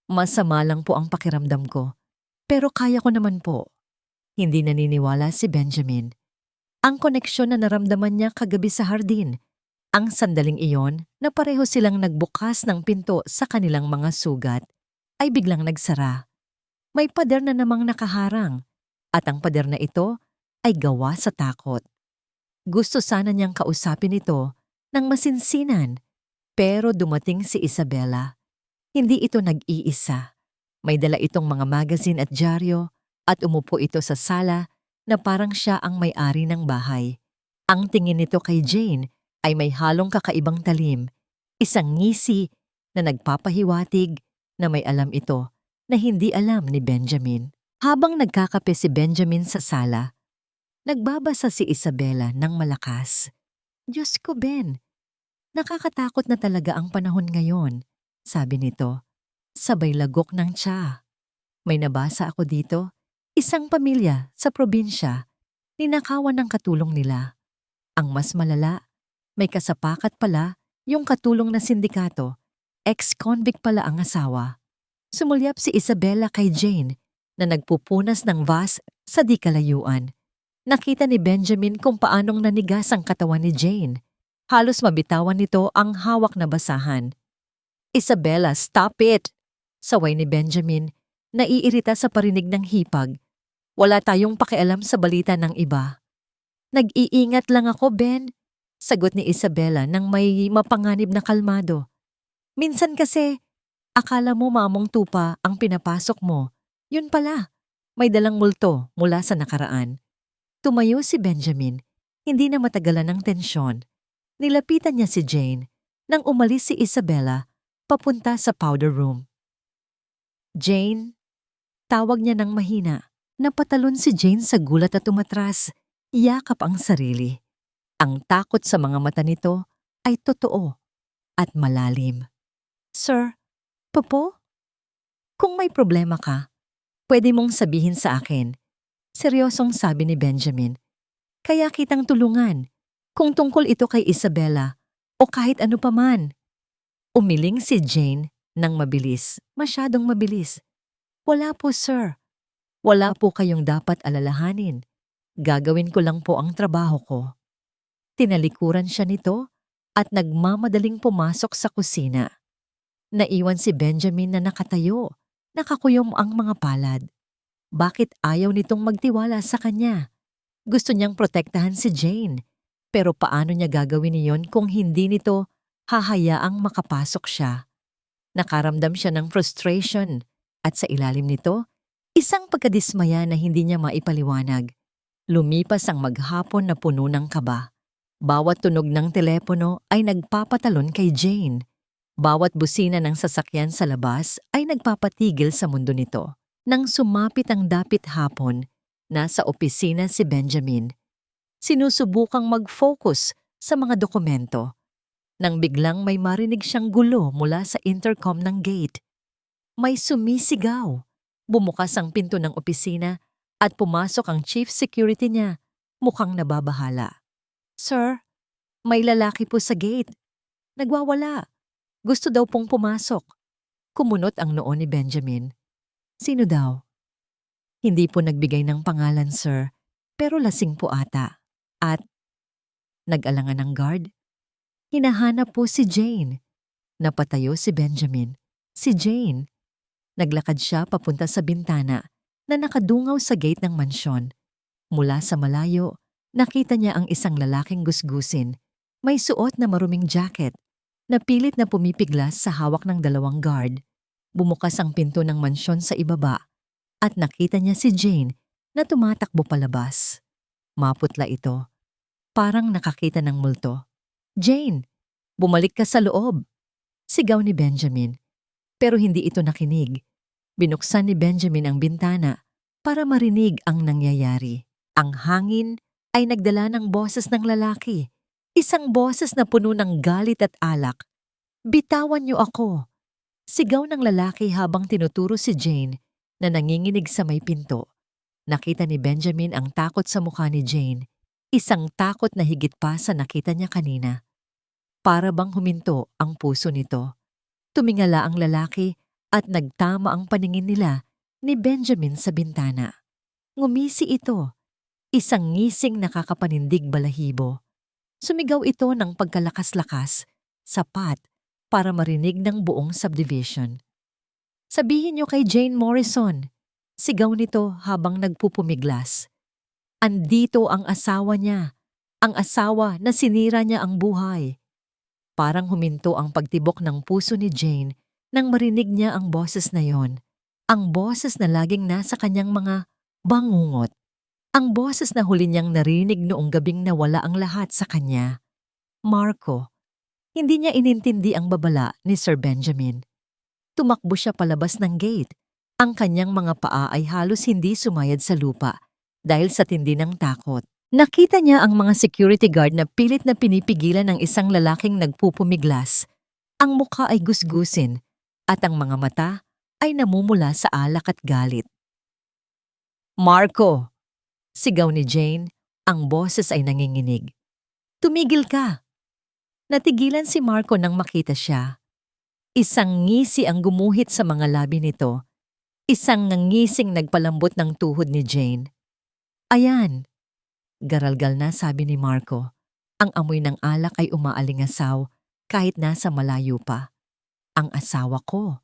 Masama lang po ang pakiramdam ko. Pero kaya ko naman po. Hindi naniniwala si Benjamin. Ang koneksyon na naramdaman niya kagabi sa hardin. Ang sandaling iyon na pareho silang nagbukas ng pinto sa kanilang mga sugat ay biglang nagsara. May pader na namang nakaharang at ang pader na ito ay gawa sa takot. Gusto sana niyang kausapin ito ng masinsinan pero dumating si Isabela. Hindi ito nag-iisa. May dala itong mga magazine at dyaryo at umupo ito sa sala na parang siya ang may-ari ng bahay. Ang tingin nito kay Jane ay may halong kakaibang talim, isang ngisi na nagpapahiwatig na may alam ito na hindi alam ni Benjamin. Habang nagkakape si Benjamin sa sala, nagbabasa si Isabela ng malakas. Diyos ko, Ben, nakakatakot na talaga ang panahon ngayon, sabi nito. Sabay lagok ng tsa. May nabasa ako dito, isang pamilya sa probinsya, ninakawan ng katulong nila. Ang mas malala, may kasapakat pala yung katulong na sindikato, ex-convict pala ang asawa. Sumulyap si Isabela kay Jane na nagpupunas ng vas sa di kalayuan. Nakita ni Benjamin kung paanong nanigas ang katawan ni Jane. Halos mabitawan nito ang hawak na basahan. Isabela, stop it! Saway ni Benjamin, naiirita sa parinig ng hipag. Wala tayong pakialam sa balita ng iba. Nag-iingat lang ako, Ben, sagot ni Isabela nang may mapanganib na kalmado. Minsan kasi, akala mo mamong tupa ang pinapasok mo. Yun pala, may dalang multo mula sa nakaraan. Tumayo si Benjamin, hindi na matagalan ng tensyon. Nilapitan niya si Jane nang umalis si Isabela papunta sa powder room. Jane, tawag niya ng mahina. Napatalon si Jane sa gulat at umatras. Yakap ang sarili. Ang takot sa mga mata nito ay totoo at malalim. Sir, Popo? Kung may problema ka, pwede mong sabihin sa akin. Seryosong sabi ni Benjamin. Kaya kitang tulungan kung tungkol ito kay Isabela o kahit ano paman. Umiling si Jane nang mabilis, masyadong mabilis. Wala po, sir. Wala po kayong dapat alalahanin. Gagawin ko lang po ang trabaho ko. Tinalikuran siya nito at nagmamadaling pumasok sa kusina. Naiwan si Benjamin na nakatayo, nakakuyom ang mga palad. Bakit ayaw nitong magtiwala sa kanya? Gusto niyang protektahan si Jane, pero paano niya gagawin iyon kung hindi nito hahayaang makapasok siya? Nakaramdam siya ng frustration at sa ilalim nito, isang pagkadismaya na hindi niya maipaliwanag. Lumipas ang maghapon na puno ng kaba. Bawat tunog ng telepono ay nagpapatalon kay Jane. Bawat busina ng sasakyan sa labas ay nagpapatigil sa mundo nito. Nang sumapit ang dapit hapon, nasa opisina si Benjamin. Sinusubukang mag-focus sa mga dokumento. Nang biglang may marinig siyang gulo mula sa intercom ng gate. May sumisigaw. Bumukas ang pinto ng opisina at pumasok ang chief security niya, mukhang nababahala. Sir, may lalaki po sa gate. Nagwawala. Gusto daw pong pumasok. Kumunot ang noo ni Benjamin. Sino daw? Hindi po nagbigay ng pangalan, sir, pero lasing po ata. At nag-alangan ng guard. Hinahanap po si Jane. Napatayo si Benjamin. Si Jane. Naglakad siya papunta sa bintana na nakadungaw sa gate ng mansyon. Mula sa malayo, nakita niya ang isang lalaking gusgusin. May suot na maruming jacket. Napilit na pumipiglas sa hawak ng dalawang guard. Bumukas ang pinto ng mansyon sa ibaba at nakita niya si Jane na tumatakbo palabas. Maputla ito. Parang nakakita ng multo. Jane, bumalik ka sa loob. Sigaw ni Benjamin. Pero hindi ito nakinig. Binuksan ni Benjamin ang bintana para marinig ang nangyayari. Ang hangin ay nagdala ng boses ng lalaki. Isang boses na puno ng galit at alak. Bitawan niyo ako. Sigaw ng lalaki habang tinuturo si Jane na nanginginig sa may pinto. Nakita ni Benjamin ang takot sa mukha ni Jane. Isang takot na higit pa sa nakita niya kanina. Para bang huminto ang puso nito. Tumingala ang lalaki at nagtama ang paningin nila ni Benjamin sa bintana. Ngumisi ito, isang ngising nakakapanindig balahibo. Sumigaw ito ng pagkalakas-lakas, sapat para marinig ng buong subdivision. Sabihin niyo kay Jane Morrison, sigaw nito habang nagpupumiglas. Andito ang asawa niya, ang asawa na sinira niya ang buhay. Parang huminto ang pagtibok ng puso ni Jane nang marinig niya ang boses na yon. Ang boses na laging nasa kanyang mga bangungot. Ang boses na huli niyang narinig noong gabing nawala ang lahat sa kanya. Marco. Hindi niya inintindi ang babala ni Sir Benjamin. Tumakbo siya palabas ng gate. Ang kanyang mga paa ay halos hindi sumayad sa lupa dahil sa tindi ng takot. Nakita niya ang mga security guard na pilit na pinipigilan ng isang lalaking nagpupumiglas. Ang mukha ay gusgusin at ang mga mata ay namumula sa alak at galit. Marco! Sigaw ni Jane, ang boses ay nanginginig. Tumigil ka! Natigilan si Marco nang makita siya. Isang ngisi ang gumuhit sa mga labi nito. Isang ngising nagpalambot ng tuhod ni Jane. Ayan! Garalgal na sabi ni Marco. Ang amoy ng alak ay umaalingasaw kahit nasa malayo pa. Ang asawa ko.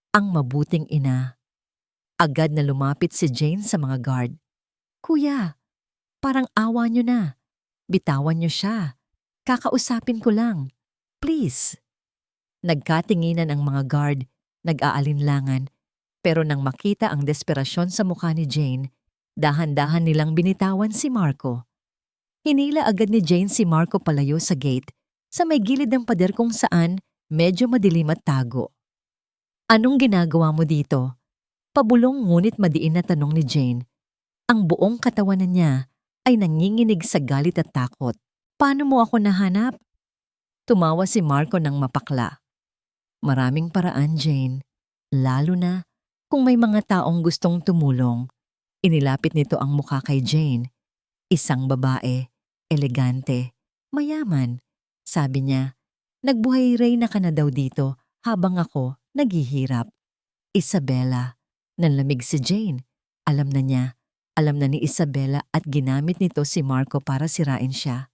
Ang mabuting ina. Agad na lumapit si Jane sa mga guard. Kuya, parang awa niyo na. Bitawan niyo siya. Kakausapin ko lang. Please. Nagkatinginan ang mga guard, nag-aalinlangan, pero nang makita ang desperasyon sa mukha ni Jane, dahan-dahan nilang binitawan si Marco. Hinila agad ni Jane si Marco palayo sa gate, sa may gilid ng pader kung saan medyo madilim at tago. Anong ginagawa mo dito? Pabulong ngunit madiin na tanong ni Jane. Ang buong katawanan niya ay nanginginig sa galit at takot. Paano mo ako nahanap? Tumawa si Marco ng mapakla. Maraming paraan, Jane. Lalo na kung may mga taong gustong tumulong. Inilapit nito ang mukha kay Jane. Isang babae, elegante, mayaman. Sabi niya, nagbuhay reyna ka na daw dito habang ako naghihirap. Isabella. Nanlamig si Jane. Alam na niya. Alam na ni Isabella at ginamit nito si Marco para sirain siya.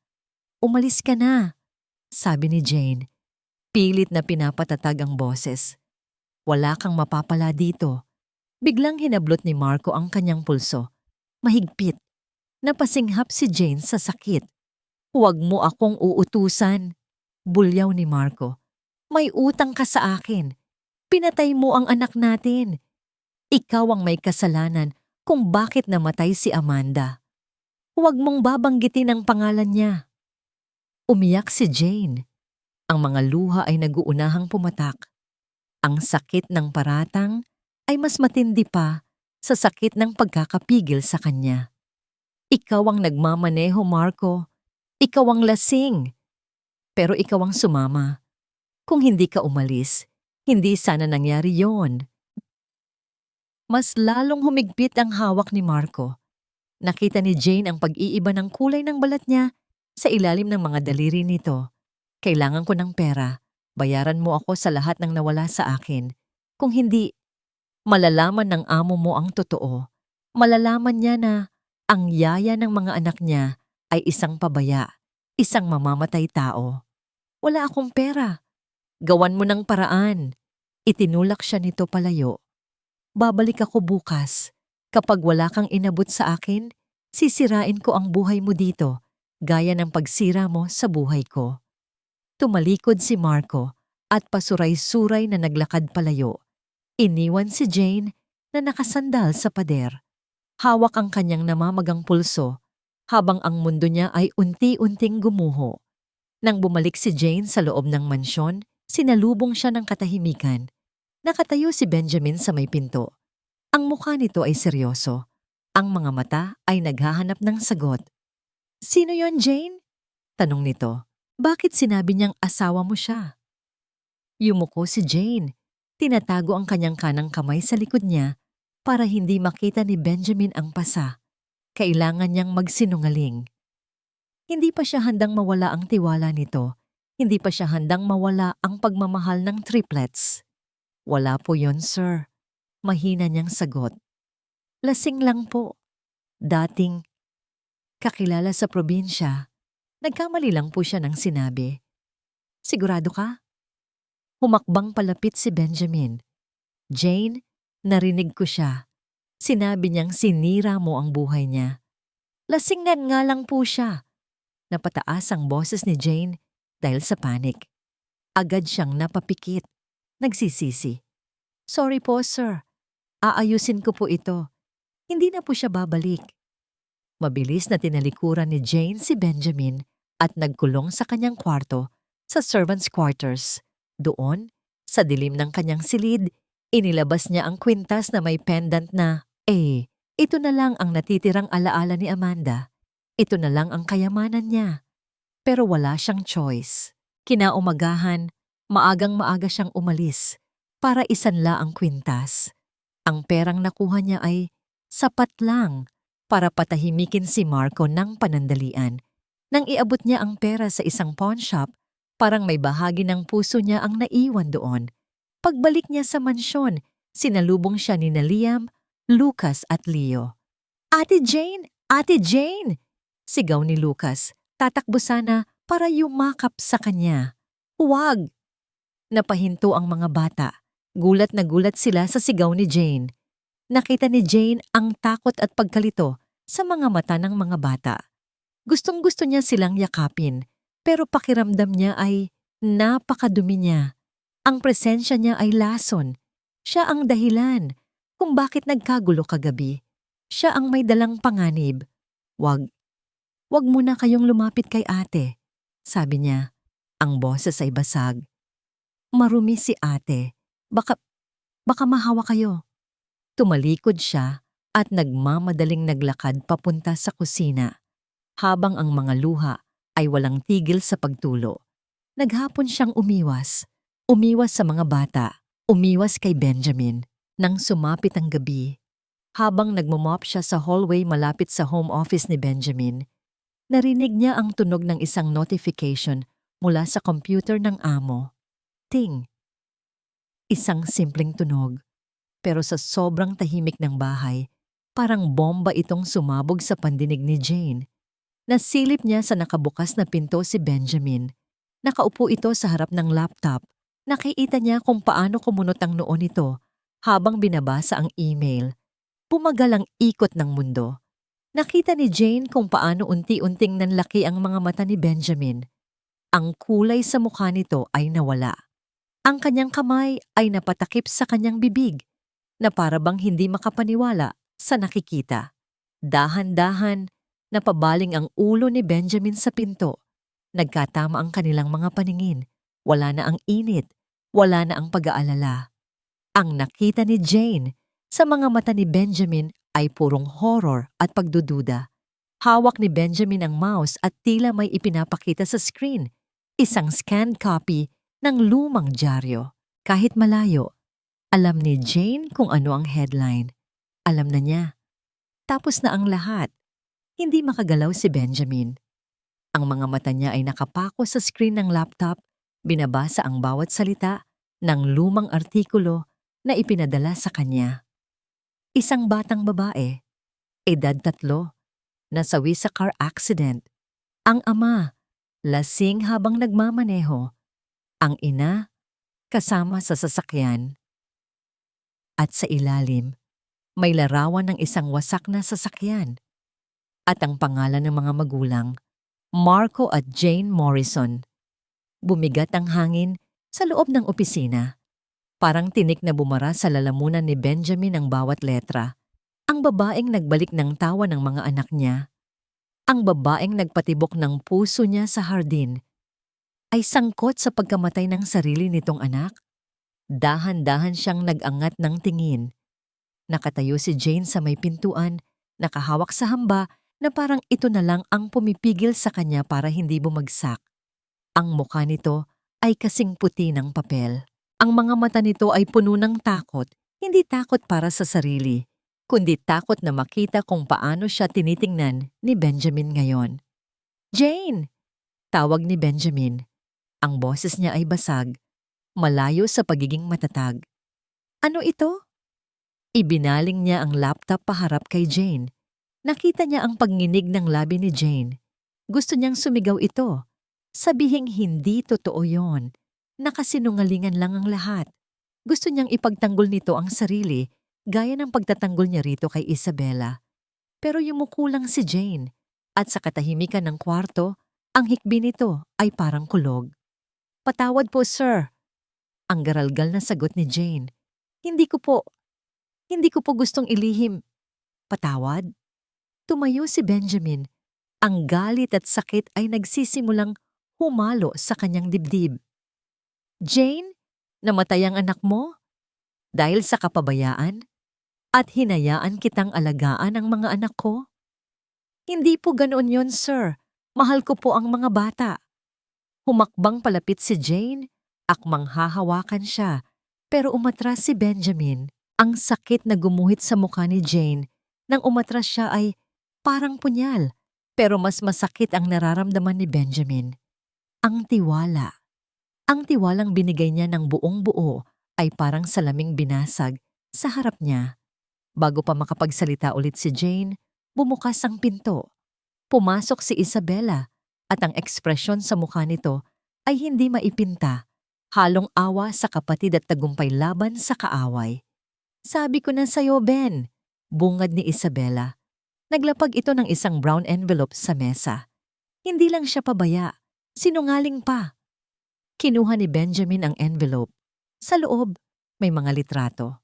Umalis ka na, sabi ni Jane. Pilit na pinapatatag ang boses. Wala kang mapapala dito. Biglang hinablot ni Marco ang kanyang pulso. Mahigpit. Napasinghap si Jane sa sakit. Huwag mo akong uutusan. Bulyaw ni Marco. May utang ka sa akin. Pinatay mo ang anak natin. Ikaw ang may kasalanan kung bakit namatay si Amanda. Huwag mong babanggitin ang pangalan niya. Umiyak si Jane. Ang mga luha ay naguunahang pumatak. Ang sakit ng paratang ay mas matindi pa sa sakit ng pagkakapigil sa kanya. Ikaw ang nagmamaneho, Marco. Ikaw ang lasing. Pero ikaw ang sumama. Kung hindi ka umalis, hindi sana nangyari yon. Mas lalong humigpit ang hawak ni Marco. Nakita ni Jane ang pag-iiba ng kulay ng balat niya sa ilalim ng mga daliri nito. Kailangan ko ng pera. Bayaran mo ako sa lahat ng nawala sa akin. Kung hindi, malalaman ng amo mo ang totoo. Malalaman niya na ang yaya ng mga anak niya ay isang pabaya, isang mamamatay tao. Wala akong pera. Gawan mo ng paraan. Itinulak siya nito palayo. Babalik ako bukas. Kapag wala kang inabot sa akin, sisirain ko ang buhay mo dito, gaya ng pagsira mo sa buhay ko. Tumalikod si Marco at pasuray-suray na naglakad palayo. Iniwan si Jane na nakasandal sa pader. Hawak ang kanyang namamagang pulso habang ang mundo niya ay unti-unting gumuho. Nang bumalik si Jane sa loob ng mansyon, sinalubong siya ng katahimikan. Nakatayo si Benjamin sa may pinto. Ang mukha nito ay seryoso. Ang mga mata ay naghahanap ng sagot. Sino yon, Jane? Tanong nito. Bakit sinabi niyang asawa mo siya? Yumuko si Jane. Tinatago ang kanyang kanang kamay sa likod niya para hindi makita ni Benjamin ang pasa. Kailangan niyang magsinungaling. Hindi pa siya handang mawala ang tiwala nito. Hindi pa siya handang mawala ang pagmamahal ng triplets. Wala po yon, sir. Mahina niyang sagot. Lasing lang po. Dating kakilala sa probinsya. Nagkamali lang po siya ng sinabi. Sigurado ka? Humakbang palapit si Benjamin. Jane, narinig ko siya. Sinabi niyang sinira mo ang buhay niya. Lasing na nga lang po siya. Napataas ang boses ni Jane dahil sa panik. Agad siyang napapikit. Nagsisisi. Sorry po, sir. Aayusin ko po ito. Hindi na po siya babalik. Mabilis na tinalikuran ni Jane si Benjamin at nagkulong sa kanyang kwarto sa servants' quarters. Doon, sa dilim ng kanyang silid, inilabas niya ang kwintas na may pendant na, ito na lang ang natitirang alaala ni Amanda. Ito na lang ang kayamanan niya. Pero wala siyang choice. Kinaumagahan, maagang-maaga siyang umalis para isanla ang kwintas. Ang perang nakuha niya ay sapat lang para patahimikin si Marco ng panandalian. Nang iabot niya ang pera sa isang pawn shop, parang may bahagi ng puso niya ang naiwan doon. Pagbalik niya sa mansyon, sinalubong siya ni Liam, Lucas at Leo. "Ate Jane! Ate Jane!" Sigaw ni Lucas. Tatakbo sana para yumakap sa kanya. "Huwag!" Napahinto ang mga bata. Gulat na gulat sila sa sigaw ni Jane. Nakita ni Jane ang takot at pagkalito sa mga mata ng mga bata. Gustong-gusto niya silang yakapin, pero pakiramdam niya ay napakadumi niya. Ang presensya niya ay lason. Siya ang dahilan kung bakit nagkagulo kagabi. Siya ang may dalang panganib. Wag muna kayong lumapit kay ate," sabi niya. Ang boses ay basag. "Marumi si ate. Baka mahawa kayo." Tumalikod siya at nagmamadaling naglakad papunta sa kusina. Habang ang mga luha ay walang tigil sa pagtulo. Naghapon siyang umiwas. Umiwas sa mga bata. Umiwas kay Benjamin. Nang sumapit ang gabi, habang nagmamop siya sa hallway malapit sa home office ni Benjamin, narinig niya ang tunog ng isang notification mula sa computer ng amo. Ting! Isang simpleng tunog. Pero sa sobrang tahimik ng bahay, parang bomba itong sumabog sa pandinig ni Jane. Nasilip niya sa nakabukas na pinto si Benjamin. Nakaupo ito sa harap ng laptop. Nakita niya kung paano kumunot ang noo nito habang binabasa ang email. Bumagal ang ikot ng mundo. Nakita ni Jane kung paano unti-unting nanlaki ang mga mata ni Benjamin. Ang kulay sa mukha nito ay nawala. Ang kanyang kamay ay napatakip sa kanyang bibig na para bang hindi makapaniwala sa nakikita. Dahan-dahan, napabaling ang ulo ni Benjamin sa pinto. Nagkatama ang kanilang mga paningin. Wala na ang init. Wala na ang pag-aalala. Ang nakita ni Jane sa mga mata ni Benjamin ay purong horror at pagdududa. Hawak ni Benjamin ang mouse at tila may ipinapakita sa screen. Isang scanned copy ng lumang dyaryo. Kahit malayo, alam ni Jane kung ano ang headline. Alam na niya. Tapos na ang lahat. Hindi makagalaw si Benjamin. Ang mga mata niya ay nakapako sa screen ng laptop, binabasa ang bawat salita ng lumang artikulo na ipinadala sa kanya. Isang batang babae, edad 3, nasawi sa car accident. Ang ama, lasing habang nagmamaneho. Ang ina, kasama sa sasakyan. At sa ilalim, may larawan ng isang wasak na sasakyan. At ang pangalan ng mga magulang, Marco at Jane Morrison. Bumigat ang hangin sa loob ng opisina. Parang tinik na bumara sa lalamunan ni Benjamin ang bawat letra. Ang babaeng nagbalik ng tawa ng mga anak niya. Ang babaeng nagpatibok ng puso niya sa hardin. Ay sangkot sa pagkamatay ng sarili nitong anak. Dahan-dahan siyang nag-angat ng tingin. Nakatayo si Jane sa may pintuan, nakahawak sa hamba na parang ito na lang ang pumipigil sa kanya para hindi bumagsak. Ang mukha nito ay kasing puti ng papel. Ang mga mata nito ay puno ng takot, hindi takot para sa sarili, kundi takot na makita kung paano siya tinitingnan ni Benjamin ngayon. "Jane!" Tawag ni Benjamin. Ang boses niya ay basag, malayo sa pagiging matatag. "Ano ito?" Ibinaling niya ang laptop paharap kay Jane. Nakita niya ang pagnginig ng labi ni Jane. Gusto niyang sumigaw ito. Sabihing hindi totoo yon. Nakasinungalingan lang ang lahat. Gusto niyang ipagtanggol nito ang sarili, gaya ng pagtatanggol niya rito kay Isabella. Pero yumuko lang si Jane, at sa katahimikan ng kwarto, ang hikbi nito ay parang kulog. "Patawad po, sir." Ang garalgal na sagot ni Jane. Hindi ko po gustong ilihim." "Patawad?" tumayo si Benjamin, ang galit at sakit ay nagsisimulang humalo sa kanyang dibdib. Jane, namatay ang anak mo dahil sa kapabayaan at hinayaan kitang alagaan ang mga anak ko? Hindi po ganoon yon, sir. Mahal ko po ang mga bata. Humakbang palapit si Jane, akmang hahawakan siya, pero umatras si Benjamin. Ang sakit na gumuhit sa mukha ni Jane nang umatras siya ay parang punyal, pero mas masakit ang nararamdaman ni Benjamin. Ang tiwala. Ang tiwalang binigay niya ng buong buo ay parang salaming binasag sa harap niya. Bago pa makapagsalita ulit si Jane, bumukas ang pinto. Pumasok si Isabela at ang ekspresyon sa mukha nito ay hindi maipinta, halong awa sa kapatid at tagumpay laban sa kaaway. Sabi ko na sa'yo, Ben, bungad ni Isabela. Naglapag ito ng isang brown envelope sa mesa. Hindi lang siya pabaya, sinungaling pa. Kinuha ni Benjamin ang envelope. Sa loob, may mga litrato.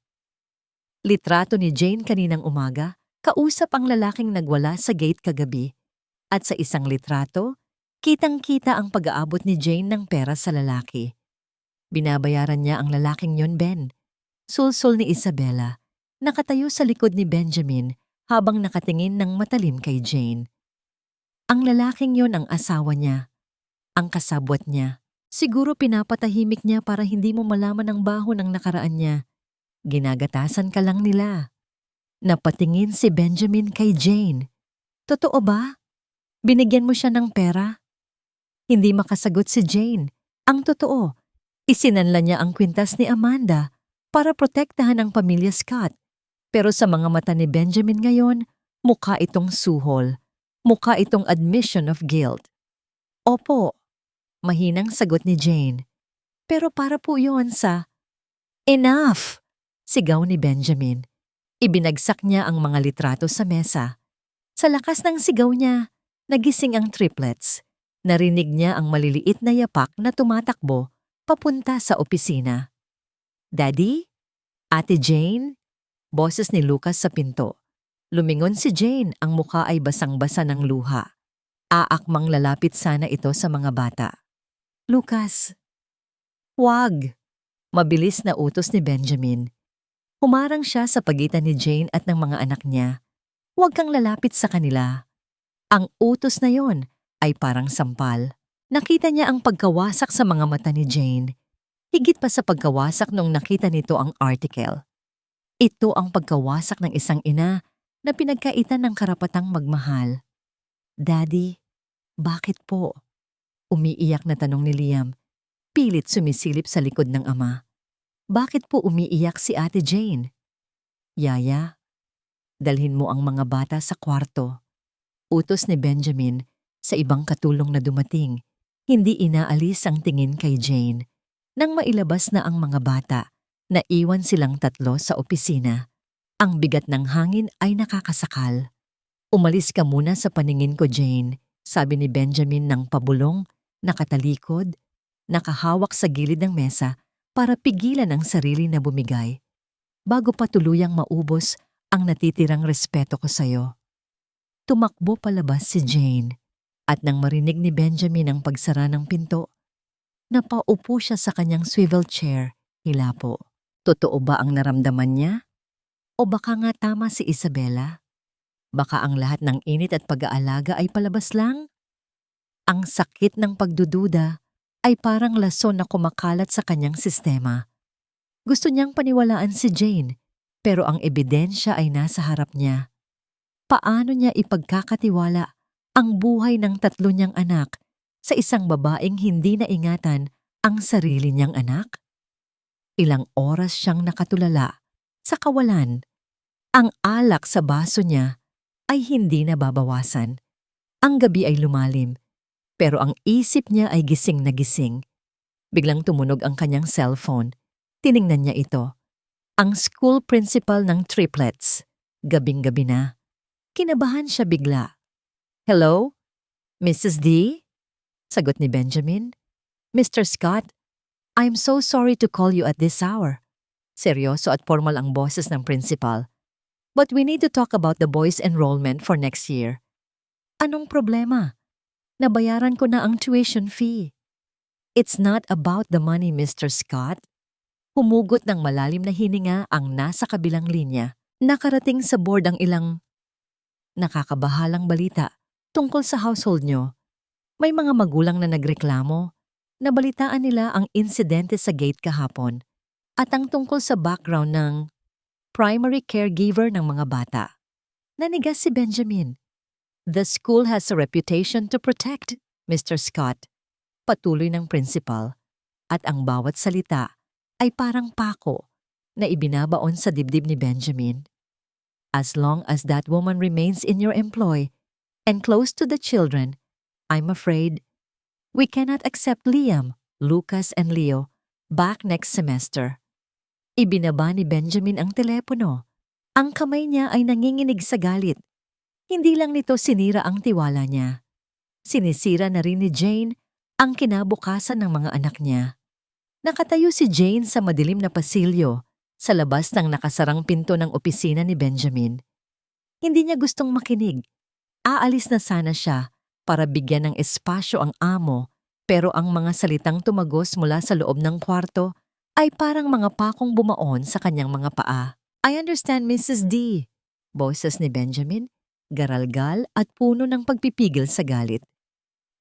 Litrato ni Jane kaninang umaga, kausap ang lalaking nagwala sa gate kagabi. At sa isang litrato, kitang-kita ang pag-aabot ni Jane ng pera sa lalaki. Binabayaran niya ang lalaking yon, Ben. Sulsol ni Isabela, nakatayo sa likod ni Benjamin habang nakatingin ng matalim kay Jane. Ang lalaking yon ang asawa niya, ang kasabwat niya. Siguro pinapatahimik niya para hindi mo malaman ang baho ng nakaraan niya. Ginagatasan ka lang nila. Napatingin si Benjamin kay Jane. Totoo ba? Binigyan mo siya ng pera? Hindi makasagot si Jane. Ang totoo, isinanla niya ang kwintas ni Amanda para protektahan ang pamilya Scott. Pero sa mga mata ni Benjamin ngayon, mukha itong suhol. Mukha itong admission of guilt. Opo, mahinang sagot ni Jane. Pero para po yun sa... Enough! Sigaw ni Benjamin. Ibinagsak niya ang mga litrato sa mesa. Sa lakas ng sigaw niya, nagising ang triplets. Narinig niya ang maliliit na yapak na tumatakbo papunta sa opisina. Daddy? Ate Jane? Boses ni Lucas sa pinto. Lumingon si Jane, ang mukha ay basang-basa ng luha. Aakmang lalapit sana ito sa mga bata. Lucas. Wag! Mabilis na utos ni Benjamin. Humarang siya sa pagitan ni Jane at ng mga anak niya. Huwag kang lalapit sa kanila. Ang utos na yon ay parang sampal. Nakita niya ang pagkawasak sa mga mata ni Jane. Higit pa sa pagkawasak nung nakita nito ang article. Ito ang pagkawasak ng isang ina na pinagkaitan ng karapatang magmahal. Daddy, bakit po? Umiiyak na tanong ni Liam. Pilit sumisilip sa likod ng ama. Bakit po umiiyak si Ate Jane? Yaya, dalhin mo ang mga bata sa kwarto. Utos ni Benjamin sa ibang katulong na dumating. Hindi inaalis ang tingin kay Jane. Nang mailabas na ang mga bata, naiwan silang tatlo sa opisina. Ang bigat ng hangin ay nakakasakal. Umalis ka muna sa paningin ko, Jane, sabi ni Benjamin ng pabulong, nakatalikod, nakahawak sa gilid ng mesa para pigilan ang sarili na bumigay. Bago pa tuluyang maubos ang natitirang respeto ko sa'yo. Tumakbo palabas si Jane at nang marinig ni Benjamin ang pagsara ng pinto, napaupo siya sa kanyang swivel chair, hilapo. Totoo ba ang naramdaman niya? O baka nga tama si Isabela? Baka ang lahat ng init at pag-aalaga ay palabas lang? Ang sakit ng pagdududa ay parang lason na kumakalat sa kanyang sistema. Gusto niyang paniwalaan si Jane, pero ang ebidensya ay nasa harap niya. Paano niya ipagkakatiwala ang buhay ng tatlo niyang anak sa isang babaeng hindi naingatan ang sarili niyang anak? Ilang oras siyang nakatulala sa kawalan. Ang alak sa baso niya ay hindi nababawasan. Ang gabi ay lumalim, pero ang isip niya ay gising na gising. Biglang tumunog ang kanyang cellphone. Tiningnan niya ito. Ang school principal ng triplets. Gabing-gabi na. Kinabahan siya bigla. Hello? Mrs. D? Sagot ni Benjamin. Mr. Scott, I'm so sorry to call you at this hour. Seryoso at formal ang boses ng principal. But we need to talk about the boys' enrollment for next year. Anong problema? Nabayaran ko na ang tuition fee. It's not about the money, Mr. Scott. Humugot ng malalim na hininga ang nasa kabilang linya. Nakarating sa board ang ilang nakakabahalang balita tungkol sa household nyo. May mga magulang na nagreklamo. Nabalitaan nila ang insidente sa gate kahapon at ang tungkol sa background ng primary caregiver ng mga bata. Nanigas si Benjamin. The school has a reputation to protect, Mr. Scott. Patuloy ng principal. At ang bawat salita ay parang pako na ibinabaon sa dibdib ni Benjamin. As long as that woman remains in your employ and close to the children, I'm afraid we cannot accept Liam, Lucas, and Leo back next semester. Ibinaba ni Benjamin ang telepono. Ang kamay niya ay nanginginig sa galit. Hindi lang nito sinira ang tiwala niya. Sinisira na rin ni Jane ang kinabukasan ng mga anak niya. Nakatayo si Jane sa madilim na pasilyo sa labas ng nakasarang pinto ng opisina ni Benjamin. Hindi niya gustong makinig. Aalis na sana siya para bigyan ng espasyo ang amo, pero ang mga salitang tumagos mula sa loob ng kwarto ay parang mga pakong bumaon sa kanyang mga paa. I understand, Mrs. D. Boses ni Benjamin, garalgal at puno ng pagpipigil sa galit.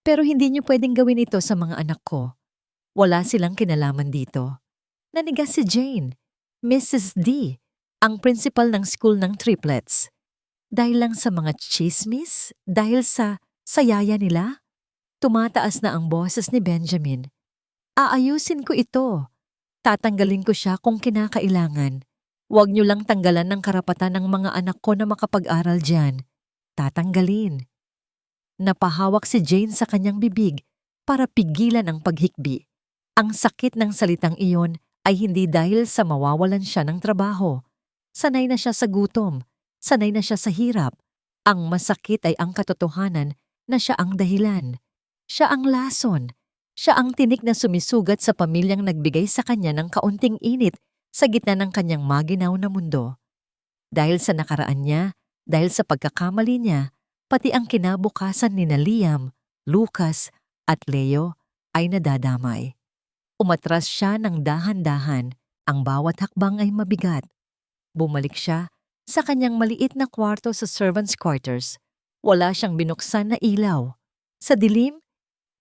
Pero hindi niyo pwedeng gawin ito sa mga anak ko. Wala silang kinalaman dito. Nanigas si Jane, Mrs. D, ang principal ng school ng triplets. Dahil lang sa mga chismis? Dahil sa yaya nila? Tumataas na ang boses ni Benjamin. Aayusin ko ito. Tatanggalin ko siya kung kinakailangan. Huwag niyo lang tanggalan ng karapatan ng mga anak ko na makapag-aral diyan. Tatanggalin. Napahawak si Jane sa kanyang bibig para pigilan ang paghikbi. Ang sakit ng salitang iyon ay hindi dahil sa mawawalan siya ng trabaho. Sanay na siya sa gutom. Sanay na siya sa hirap. Ang masakit ay ang katotohanan na siya ang dahilan. Siya ang lason. Siya ang tinik na sumisugat sa pamilyang nagbigay sa kanya ng kaunting init sa gitna ng kanyang maginaw na mundo. Dahil sa nakaraan niya, dahil sa pagkakamali niya, pati ang kinabukasan ni Liam, Lucas at Leo ay nadadamay. Umatras siya ng dahan-dahan, ang bawat hakbang ay mabigat. Bumalik siya sa kanyang maliit na kwarto sa servants' quarters. Wala siyang binuksan na ilaw. Sa dilim,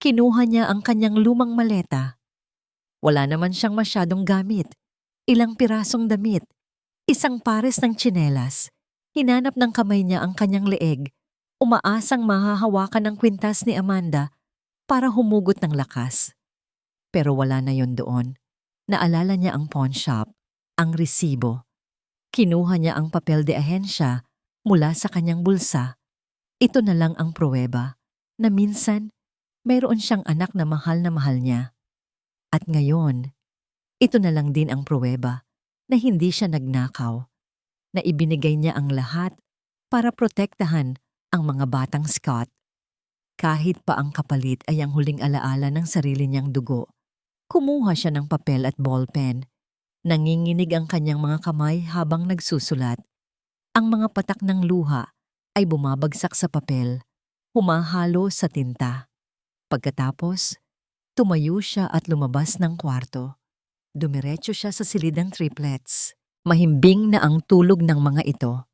kinuha niya ang kanyang lumang maleta. Wala naman siyang masyadong gamit. Ilang pirasong damit. Isang pares ng tsinelas. Hinanap ng kamay niya ang kanyang leeg. Umaasang mahahawakan ng kwintas ni Amanda para humugot ng lakas. Pero wala na yon doon. Naalala niya ang pawn shop, ang resibo. Kinuha niya ang papel de ahensya mula sa kanyang bulsa. Ito na lang ang pruweba na minsan mayroon siyang anak na mahal niya. At ngayon, ito na lang din ang pruweba na hindi siya nagnakaw, na ibinigay niya ang lahat para protektahan ang mga batang Scott. Kahit pa ang kapalit ay ang huling alaala ng sarili niyang dugo. Kumuha siya ng papel at ballpen. Nanginginig ang kanyang mga kamay habang nagsusulat. Ang mga patak ng luha ay bumabagsak sa papel, humahalo sa tinta. Pagkatapos, tumayo siya at lumabas ng kwarto. Dumiretso siya sa silid ng triplets. Mahimbing na ang tulog ng mga ito.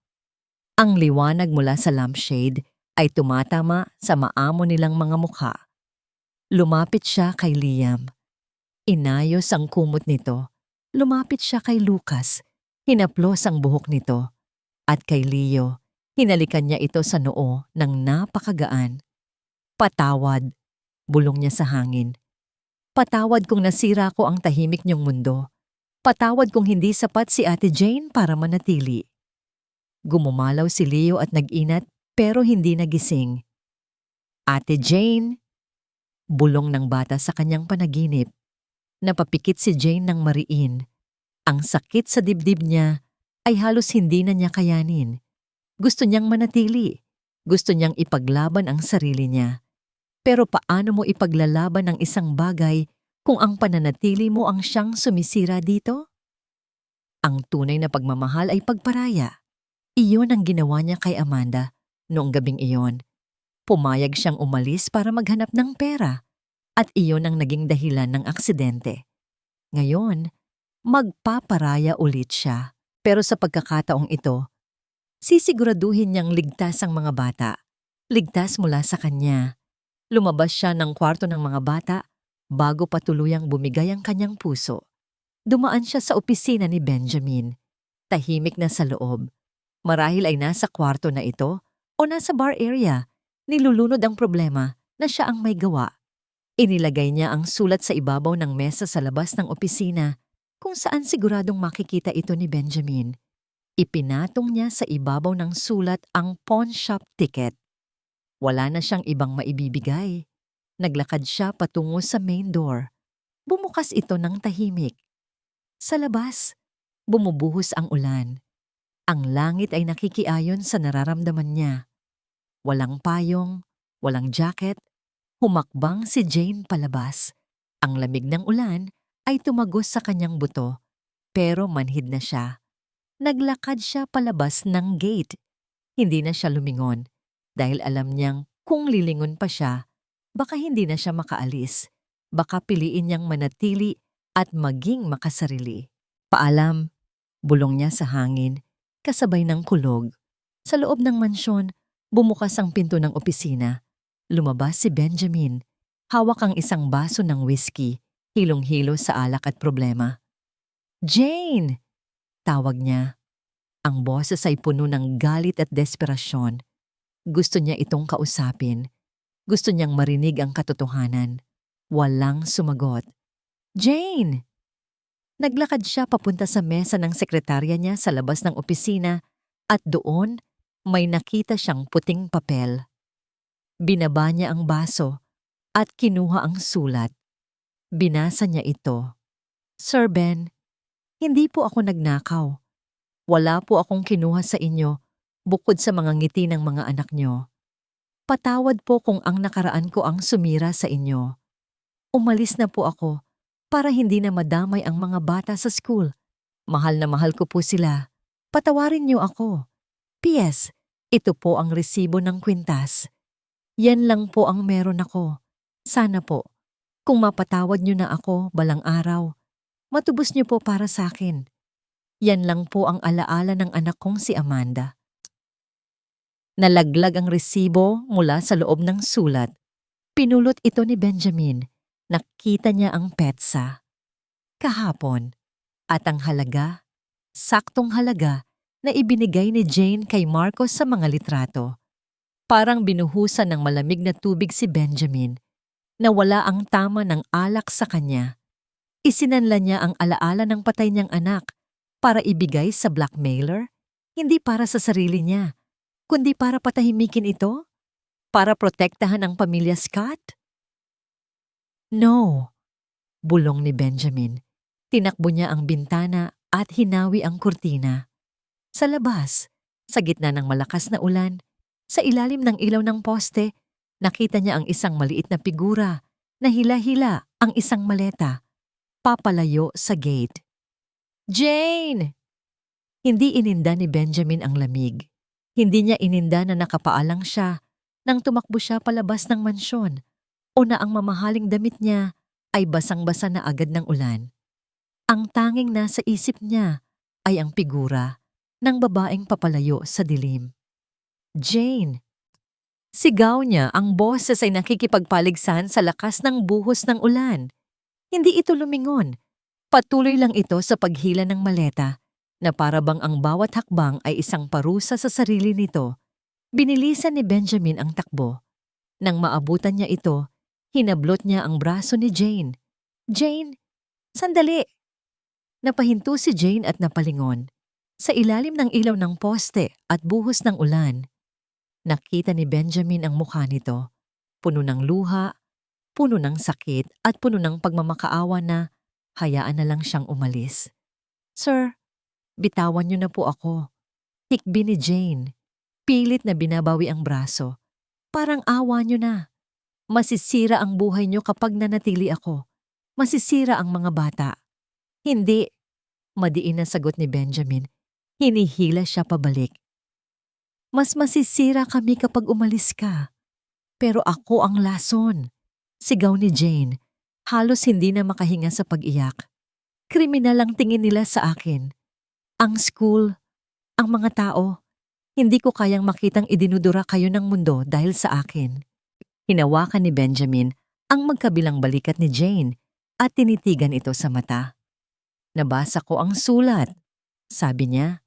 Ang liwanag mula sa lampshade ay tumatama sa maamo nilang mga mukha. Lumapit siya kay Liam. Inayos ang kumot nito. Lumapit siya kay Lucas. Hinaplos ang buhok nito. At kay Leo, hinalikan niya ito sa noo ng napakagaan. Patawad, bulong niya sa hangin. Patawad kung nasira ko ang tahimik niyong mundo. Patawad kung hindi sapat si Ate Jane para manatili. Gumumalaw si Leo at nag-inat pero hindi nagising. Ate Jane, bulong ng bata sa kanyang panaginip. Napapikit si Jane ng mariin. Ang sakit sa dibdib niya ay halos hindi na niya kayanin. Gusto niyang manatili. Gusto niyang ipaglaban ang sarili niya. Pero paano mo ipaglalaban ang isang bagay kung ang pananatili mo ang siyang sumisira dito? Ang tunay na pagmamahal ay pagparaya. Iyon ang ginawa niya kay Amanda noong gabing iyon. Pumayag siyang umalis para maghanap ng pera at iyon ang naging dahilan ng aksidente. Ngayon, magpaparaya ulit siya. Pero sa pagkakataong ito, sisiguraduhin niyang ligtas ang mga bata. Ligtas mula sa kanya. Lumabas siya ng kwarto ng mga bata bago pa tuluyang bumigay ang kanyang puso. Dumaan siya sa opisina ni Benjamin. Tahimik na sa loob. Marahil ay nasa kwarto na ito o nasa bar area. Nilulunod ang problema na siya ang may gawa. Inilagay niya ang sulat sa ibabaw ng mesa sa labas ng opisina kung saan siguradong makikita ito ni Benjamin. Ipinatong niya sa ibabaw ng sulat ang pawn shop ticket. Wala na siyang ibang maibibigay. Naglakad siya patungo sa main door. Bumukas ito ng tahimik. Sa labas, bumubuhos ang ulan. Ang langit ay nakikiayon sa nararamdaman niya. Walang payong, walang jacket, humakbang si Jane palabas. Ang lamig ng ulan ay tumagos sa kanyang buto, pero manhid na siya. Naglakad siya palabas ng gate. Hindi na siya lumingon dahil alam niyang kung lilingon pa siya, baka hindi na siya makaalis. Baka piliin niyang manatili at maging makasarili. Paalam, bulong niya sa hangin, kasabay ng kulog. Sa loob ng mansyon, bumukas ang pinto ng opisina. Lumabas si Benjamin. Hawak ang isang baso ng whiskey, hilong-hilo sa alak at problema. "Jane!" tawag niya. Ang boses ay puno ng galit at desperasyon. Gusto niya itong kausapin. Gusto niyang marinig ang katotohanan. Walang sumagot. "Jane!" Naglakad siya papunta sa mesa ng sekretarya niya sa labas ng opisina at doon may nakita siyang puting papel. Binaba niya ang baso at kinuha ang sulat. Binasa niya ito. "Sir Ben, hindi po ako nagnakaw. Wala po akong kinuha sa inyo bukod sa mga ngiti ng mga anak niyo. Patawad po kung ang nakaraan ko ang sumira sa inyo. Umalis na po ako para hindi na madamay ang mga bata sa school. Mahal na mahal ko po sila. Patawarin niyo ako. P.S. Ito po ang resibo ng kwintas. Yan lang po ang meron ako. Sana po, kung mapatawad niyo na ako balang araw, matubos niyo po para sa akin. Yan lang po ang alaala ng anak kong si Amanda." Nalaglag ang resibo mula sa loob ng sulat. Pinulot ito ni Benjamin. Nakita niya ang petsa. Kahapon. At ang halaga, saktong halaga na ibinigay ni Jane kay Marcos sa mga litrato. Parang binuhusan ng malamig na tubig si Benjamin. Nawala ang tama ng alak sa kanya. Isinanla niya ang alaala ng patay niyang anak para ibigay sa blackmailer, hindi para sa sarili niya, kundi para patahimikin ito? Para protektahan ang pamilya Scott? "No," bulong ni Benjamin. Tinakbo niya ang bintana at hinawi ang kurtina. Sa labas, sa gitna ng malakas na ulan, sa ilalim ng ilaw ng poste, nakita niya ang isang maliit na figura na hila-hila ang isang maleta, papalayo sa gate. "Jane!" Hindi ininda ni Benjamin ang lamig. Hindi niya ininda na nakapaalang siya nang tumakbo siya palabas ng mansyon o na ang mamahaling damit niya ay basang-basa na agad ng ulan. Ang tanging nasa isip niya ay ang figura ng babaeng papalayo sa dilim. "Jane!" Sigaw niya, ang boses ay nakikipagpaligsahan sa lakas ng buhos ng ulan. Hindi ito lumingon. Patuloy lang ito sa paghila ng maleta na para bang ang bawat hakbang ay isang parusa sa sarili nito. Binilisan ni Benjamin ang takbo. Nang maabutan niya ito, hinablot niya ang braso ni Jane. "Jane, sandali!" Napahinto si Jane at napalingon. Sa ilalim ng ilaw ng poste at buhos ng ulan, nakita ni Benjamin ang mukha nito. Puno ng luha, puno ng sakit at puno ng pagmamakaawa na hayaan na lang siyang umalis. "Sir, bitawan niyo na po ako." Hikbi ni Jane. Pilit na binabawi ang braso. "Parang awa niyo na. Masisira ang buhay niyo kapag nanatili ako. Masisira ang mga bata." "Hindi," madiin na sagot ni Benjamin. Hinihila siya pabalik. Mas masisira kami kapag umalis ka. Pero ako ang lason. Sigaw ni Jane. Halos hindi na makahinga sa pag-iyak. Kriminal ang tingin nila sa akin. Ang school, ang mga tao. Hindi ko kayang makitang idinudura kayo ng mundo dahil sa akin. Hinawakan ni Benjamin ang magkabilang balikat ni Jane at tinitigan ito sa mata. Nabasa ko ang sulat. Sabi niya,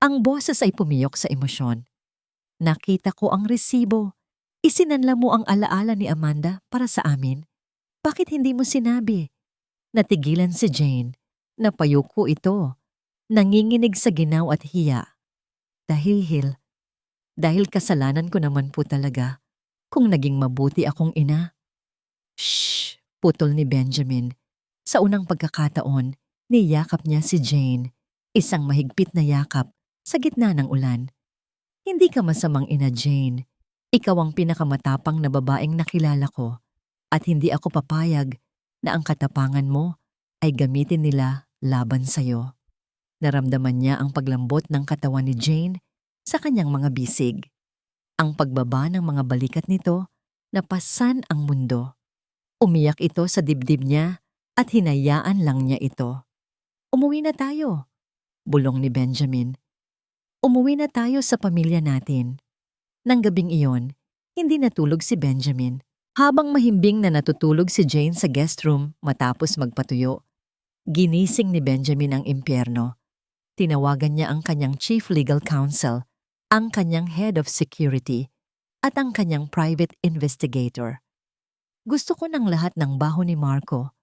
ang boses ay pumiyok sa emosyon. Nakita ko ang resibo. Isinanla mo ang alaala ni Amanda para sa amin. Bakit hindi mo sinabi? Natigilan si Jane. Napayuko ito. Nanginginig sa ginaw at hiya. Dahil kasalanan ko naman po talaga kung naging mabuti akong ina. Shh! Putol ni Benjamin. Sa unang pagkakataon, niyakap niya si Jane. Isang mahigpit na yakap sa gitna ng ulan. Hindi ka masamang ina, Jane. Ikaw ang pinakamatapang na babaeng nakilala ko at hindi ako papayag na ang katapangan mo ay gamitin nila laban sa'yo. Naramdaman niya ang paglambot ng katawan ni Jane sa kanyang mga bisig. Ang pagbaba ng mga balikat nito, napasan ang mundo. Umiyak ito sa dibdib niya at hinayaan lang niya ito. Umuwi na tayo, bulong ni Benjamin. Umuwi na tayo sa pamilya natin. Nang gabing iyon, hindi natulog si Benjamin. Habang mahimbing na natutulog si Jane sa guest room matapos magpatuyo, ginising ni Benjamin ang impyerno. Tinawagan niya ang kanyang chief legal counsel, ang kanyang head of security, at ang kanyang private investigator. Gusto ko ng lahat ng baho ni Marco.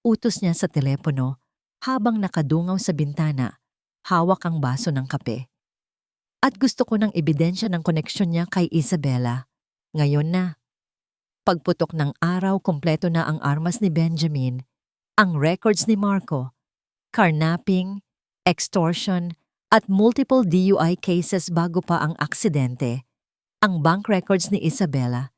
Utos niya sa telepono habang nakadungaw sa bintana, hawak ang baso ng kape. At gusto ko ng ebidensya ng koneksyon niya kay Isabela. Ngayon na. Pagputok ng araw, kompleto na ang armas ni Benjamin, ang records ni Marco, carnapping, extortion, at multiple DUI cases bago pa ang aksidente, ang bank records ni Isabela,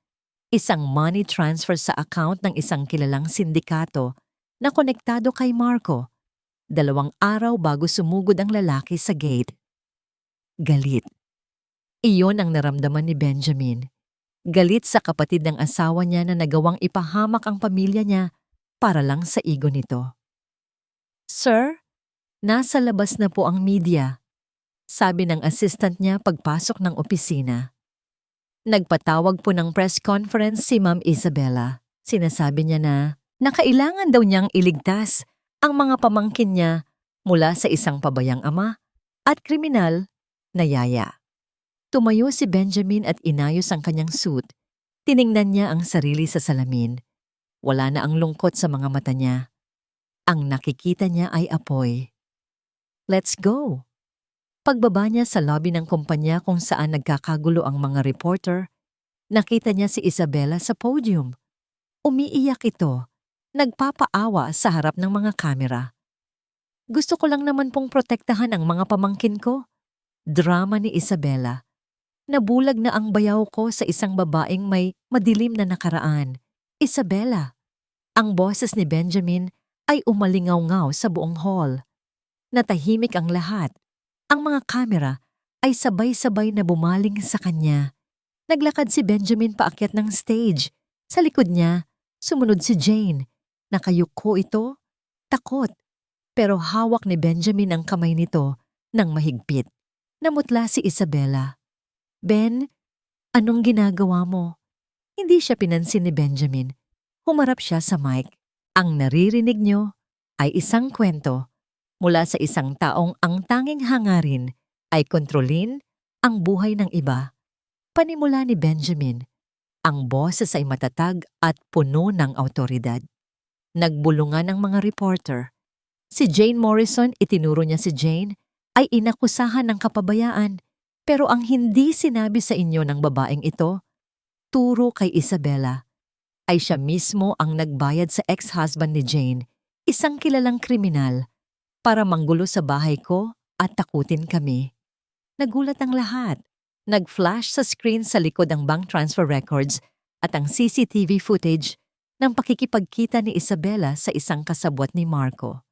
isang money transfer sa account ng isang kilalang sindikato na konektado kay Marco, 2 araw bago sumugod ang lalaki sa gate. Galit. Iyon ang naramdaman ni Benjamin. Galit sa kapatid ng asawa niya na nagawang ipahamak ang pamilya niya para lang sa ego nito. Sir, nasa labas na po ang media, sabi ng assistant niya pagpasok ng opisina. Nagpatawag po ng press conference si Ma'am Isabela. Sinasabi niya na kailangan daw niyang iligtas ang mga pamangkin niya mula sa isang pabayang ama at kriminal na yaya. Tumayo si Benjamin at inayos ang kanyang suit. Tiningnan niya ang sarili sa salamin. Wala na ang lungkot sa mga mata niya. Ang nakikita niya ay apoy. Let's go! Pagbaba niya sa lobby ng kumpanya kung saan nagkakagulo ang mga reporter, nakita niya si Isabela sa podium. Umiiyak ito, nagpapaawa sa harap ng mga kamera. Gusto ko lang naman pong protektahan ang mga pamangkin ko. Drama ni Isabela. Nabulag na ang bayaw ko sa isang babaeng may madilim na nakaraan. Isabela. Ang boses ni Benjamin ay umalingaw-ngaw sa buong hall. Natahimik ang lahat. Ang mga kamera ay sabay-sabay na bumaling sa kanya. Naglakad si Benjamin paakyat ng stage. Sa likod niya, sumunod si Jane. Nakayuko ito, takot. Pero hawak ni Benjamin ang kamay nito nang mahigpit. Namutla si Isabela. Ben, anong ginagawa mo? Hindi siya pinansin ni Benjamin. Humarap siya sa mic. Ang naririnig niyo ay isang kwento mula sa isang taong ang tanging hangarin ay kontrolin ang buhay ng iba. Panimula ni Benjamin, ang boses ay matatag at puno ng awtoridad. Nagbulungan ang mga reporter. Si Jane Morrison, itinuro niya si Jane, ay inakusahan ng kapabayaan. Pero ang hindi sinabi sa inyo ng babaeng ito, turo kay Isabela, ay siya mismo ang nagbayad sa ex-husband ni Jane, isang kilalang kriminal, para manggulo sa bahay ko at takutin kami. Nagulat ang lahat. Nag-flash sa screen sa likod ang bank transfer records at ang CCTV footage ng pakikipagkita ni Isabela sa isang kasabwat ni Marco.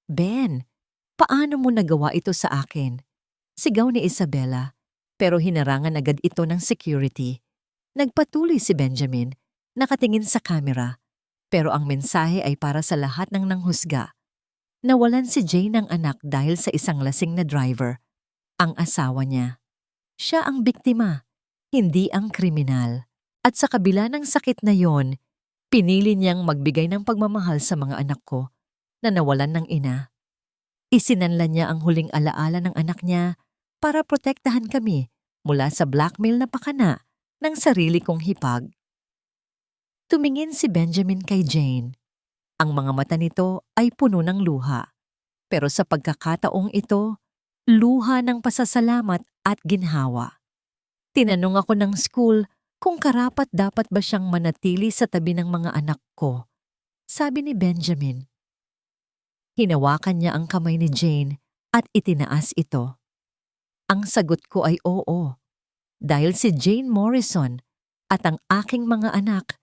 Ben, paano mo nagawa ito sa akin? Sigaw ni Isabela, pero hinarangan agad ito ng security. Nagpatuloy si Benjamin, nakatingin sa kamera, pero ang mensahe ay para sa lahat ng nanghusga. Nawalan si Jane ng anak dahil sa isang lasing na driver, ang asawa niya. Siya ang biktima, hindi ang kriminal. At sa kabila ng sakit na yon, pinili niyang magbigay ng pagmamahal sa mga anak ko na nawalan ng ina. Isinanlan niya ang huling alaala ng anak niya para protektahan kami mula sa blackmail na pakana ng sarili kong hipag. Tumingin si Benjamin kay Jane. Ang mga mata nito ay puno ng luha. Pero sa pagkakataong ito, luha ng pasasalamat at ginhawa. Tinanong ako ng school kung karapat-dapat ba siyang manatili sa tabi ng mga anak ko. Sabi ni Benjamin. Hinawakan niya ang kamay ni Jane at itinaas ito. Ang sagot ko ay oo. Dahil si Jane Morrison at ang aking mga anak,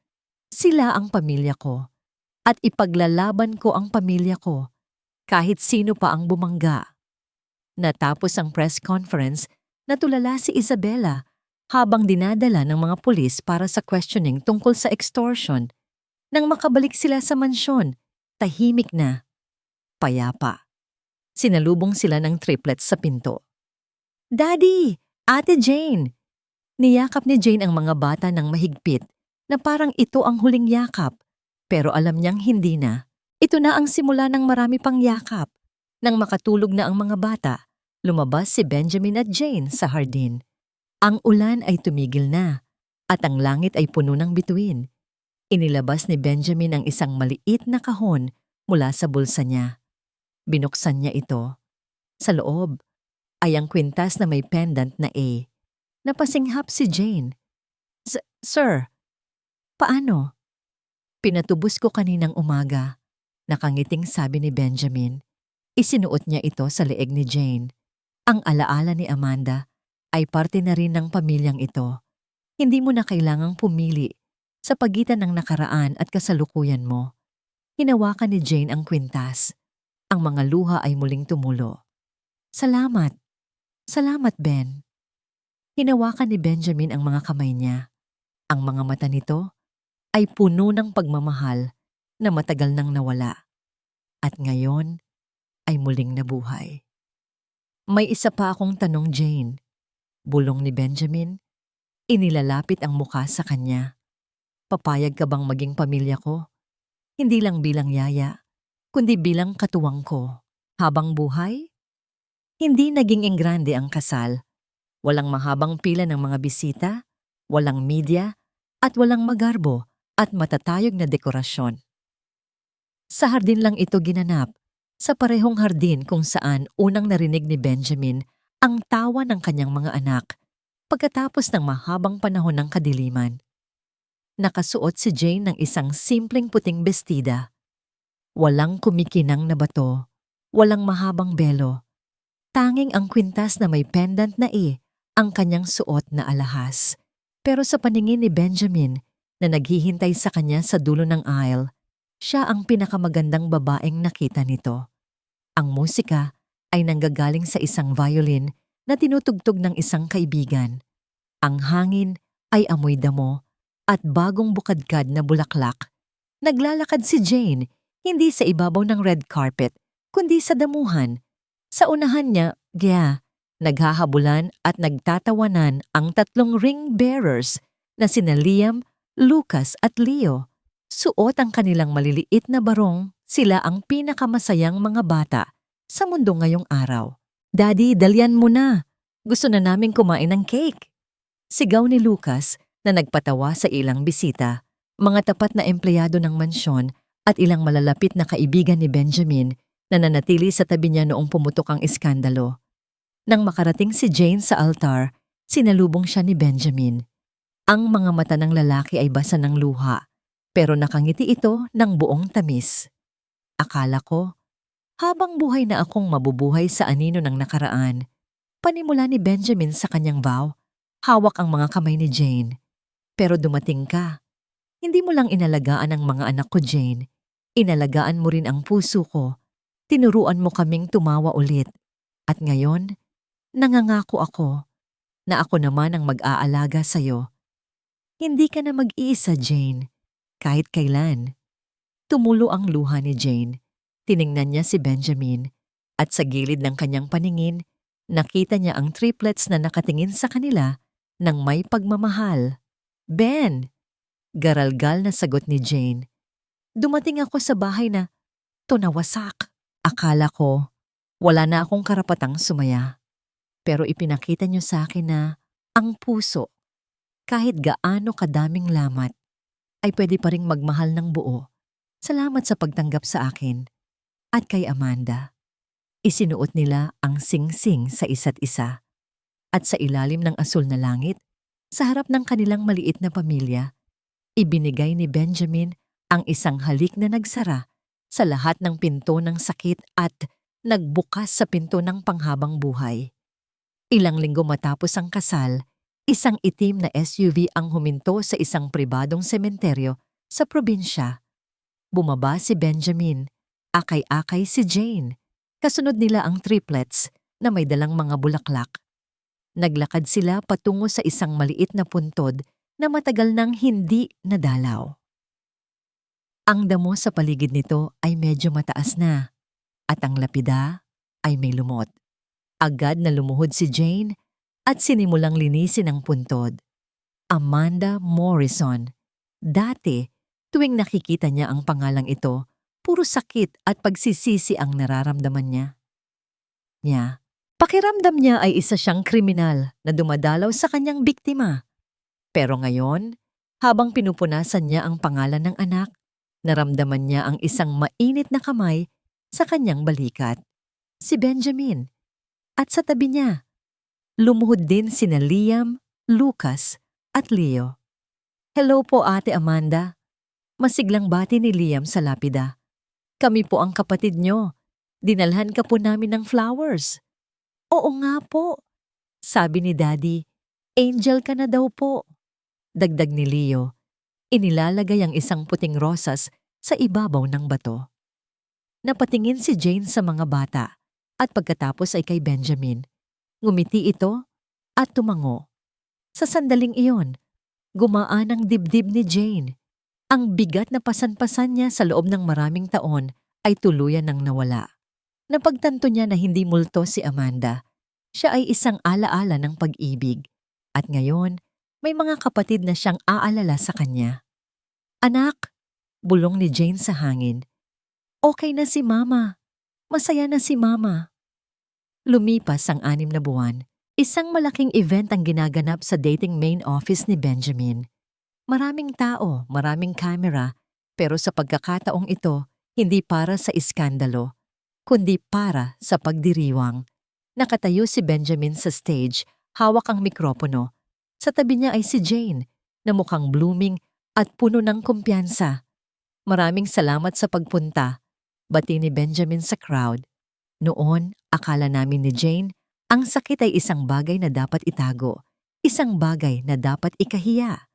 sila ang pamilya ko. At ipaglalaban ko ang pamilya ko kahit sino pa ang bumangga. Natapos ang press conference, natulala si Isabella habang dinadala ng mga pulis para sa questioning tungkol sa extortion. Nang makabalik sila sa mansyon, tahimik na. Payapa. Sinalubong sila ng triplets sa pinto. Daddy! Ate Jane! Niyakap ni Jane ang mga bata ng mahigpit na parang ito ang huling yakap. Pero alam niyang hindi na. Ito na ang simula ng marami pang yakap. Nang makatulog na ang mga bata, lumabas si Benjamin at Jane sa hardin. Ang ulan ay tumigil na at ang langit ay puno ng bituin. Inilabas ni Benjamin ang isang maliit na kahon mula sa bulsa niya. Binuksan niya ito. Sa loob ay ang kwintas na may pendant na A. Napasinghap si Jane. Sir, paano? Pinatubos ko kaninang umaga. Nakangiting sabi ni Benjamin. Isinuot niya ito sa leeg ni Jane. Ang alaala ni Amanda ay parte na rin ng pamilyang ito. Hindi mo na kailangang pumili sa pagitan ng nakaraan at kasalukuyan mo. Hinawakan ni Jane ang kwintas. Ang mga luha ay muling tumulo. Salamat. Salamat, Ben. Hinawakan ni Benjamin ang mga kamay niya. Ang mga mata nito ay puno ng pagmamahal na matagal nang nawala. At ngayon ay muling nabuhay. May isa pa akong tanong, Jane. Bulong ni Benjamin. Inilalapit ang mukha sa kanya. Papayag ka bang maging pamilya ko? Hindi lang bilang yaya, kundi bilang katuwang ko. Habang buhay? Hindi naging enggrande ang kasal. Walang mahabang pila ng mga bisita, walang media, at walang magarbo at matatayog na dekorasyon. Sa hardin lang ito ginanap, sa parehong hardin kung saan unang narinig ni Benjamin ang tawa ng kanyang mga anak pagkatapos ng mahabang panahon ng kadiliman. Nakasuot si Jane ng isang simpleng puting bestida. Walang kumikinang na bato, walang mahabang belo. Tanging ang kwintas na may pendant na ang kanyang suot na alahas. Pero sa paningin ni Benjamin na naghihintay sa kanya sa dulo ng aisle, siya ang pinakamagandang babaeng nakita nito. Ang musika ay nanggagaling sa isang violin na tinutugtog ng isang kaibigan. Ang hangin ay amoy damo at bagong bukadkad na bulaklak. Naglalakad si Jane, hindi sa ibabaw ng red carpet, kundi sa damuhan. Sa unahan niya, naghahabulan at nagtatawanan ang 3 ring bearers na sina Liam, Lucas at Leo. Suot ang kanilang maliliit na barong, sila ang pinakamasayang mga bata sa mundo ngayong araw. Daddy, dalian mo na. Gusto na naming kumain ng cake. Sigaw ni Lucas na nagpatawa sa ilang bisita, mga tapat na empleyado ng mansyon at ilang malalapit na kaibigan ni Benjamin na nanatili sa tabi niya noong pumutok ang iskandalo. Nang makarating si Jane sa altar, sinalubong siya ni Benjamin. Ang mga mata ng lalaki ay basa ng luha, pero nakangiti ito ng buong tamis. Akala ko, habang buhay na akong mabubuhay sa anino ng nakaraan, panimula ni Benjamin sa kanyang vow, hawak ang mga kamay ni Jane. Pero dumating ka. Hindi mo lang inalagaan ang mga anak ko, Jane. Inalagaan mo rin ang puso ko. Tinuruan mo kaming tumawa ulit. At ngayon, nangangako ako na ako naman ang mag-aalaga sa'yo. Hindi ka na mag-iisa, Jane. Kahit kailan. Tumulo ang luha ni Jane. Tiningnan niya si Benjamin at sa gilid ng kanyang paningin, nakita niya ang triplets na nakatingin sa kanila ng may pagmamahal. Ben! Garalgal na sagot ni Jane. Dumating ako sa bahay na nawasak. Akala ko, wala na akong karapatang sumaya. Pero ipinakita niyo sa akin na ang puso, kahit gaano kadaming lamat, ay pwede pa ring magmahal ng buo. Salamat sa pagtanggap sa akin. At kay Amanda. Isinuot nila ang sing-sing sa isa't isa. At sa ilalim ng asul na langit, sa harap ng kanilang maliit na pamilya, ibinigay ni Benjamin ang isang halik na nagsara sa lahat ng pinto ng sakit at nagbukas sa pinto ng panghabang buhay. Ilang linggo matapos ang kasal, isang itim na SUV ang huminto sa isang pribadong sementeryo sa probinsya. Bumaba si Benjamin, akay-akay si Jane, kasunod nila ang triplets na may dalang mga bulaklak. Naglakad sila patungo sa isang maliit na puntod na matagal nang hindi nadalaw. Ang damo sa paligid nito ay medyo mataas na, at ang lapida ay may lumot. Agad na lumuhod si Jane at sinimulang linisin ang puntod. Amanda Morrison. Dati, tuwing nakikita niya ang pangalang ito, puro sakit at pagsisisi ang nararamdaman niya. Pakiramdam niya ay isa siyang kriminal na dumadalaw sa kanyang biktima. Pero ngayon, habang pinupunasan niya ang pangalan ng anak, naramdaman niya ang isang mainit na kamay sa kanyang balikat. Si Benjamin. At sa tabi niya, lumuhod din sina Liam, Lucas, at Leo. Hello po Ate Amanda. Masiglang bati ni Liam sa lapida. Kami po ang kapatid nyo. Dinalhan ka po namin ng flowers. Oo nga po. Sabi ni Daddy, angel ka na daw po. Dagdag ni Leo, inilalagay ang isang puting rosas sa ibabaw ng bato. Napatingin si Jane sa mga bata at pagkatapos ay kay Benjamin. Ngumiti ito at tumango. Sa sandaling iyon, gumaan ang dibdib ni Jane. Ang bigat na pasan-pasan niya sa loob ng maraming taon ay tuluyan nang nawala. Napagtanto niya na hindi multo si Amanda. Siya ay isang alaala ng pag-ibig. At ngayon, may mga kapatid na siyang aalala sa kanya. Anak, bulong ni Jane sa hangin. Okay na si Mama. Masaya na si Mama. Lumipas ang 6 na buwan. Isang malaking event ang ginaganap sa dating main office ni Benjamin. Maraming tao, maraming kamera, pero sa pagkakataong ito, hindi para sa iskandalo, kundi para sa pagdiriwang. Nakatayo si Benjamin sa stage, hawak ang mikropono. Sa tabi niya ay si Jane, na mukhang blooming at puno ng kumpiyansa. Maraming salamat sa pagpunta, bati ni Benjamin sa crowd. Noon, akala namin ni Jane, ang sakit ay isang bagay na dapat itago, isang bagay na dapat ikahiya.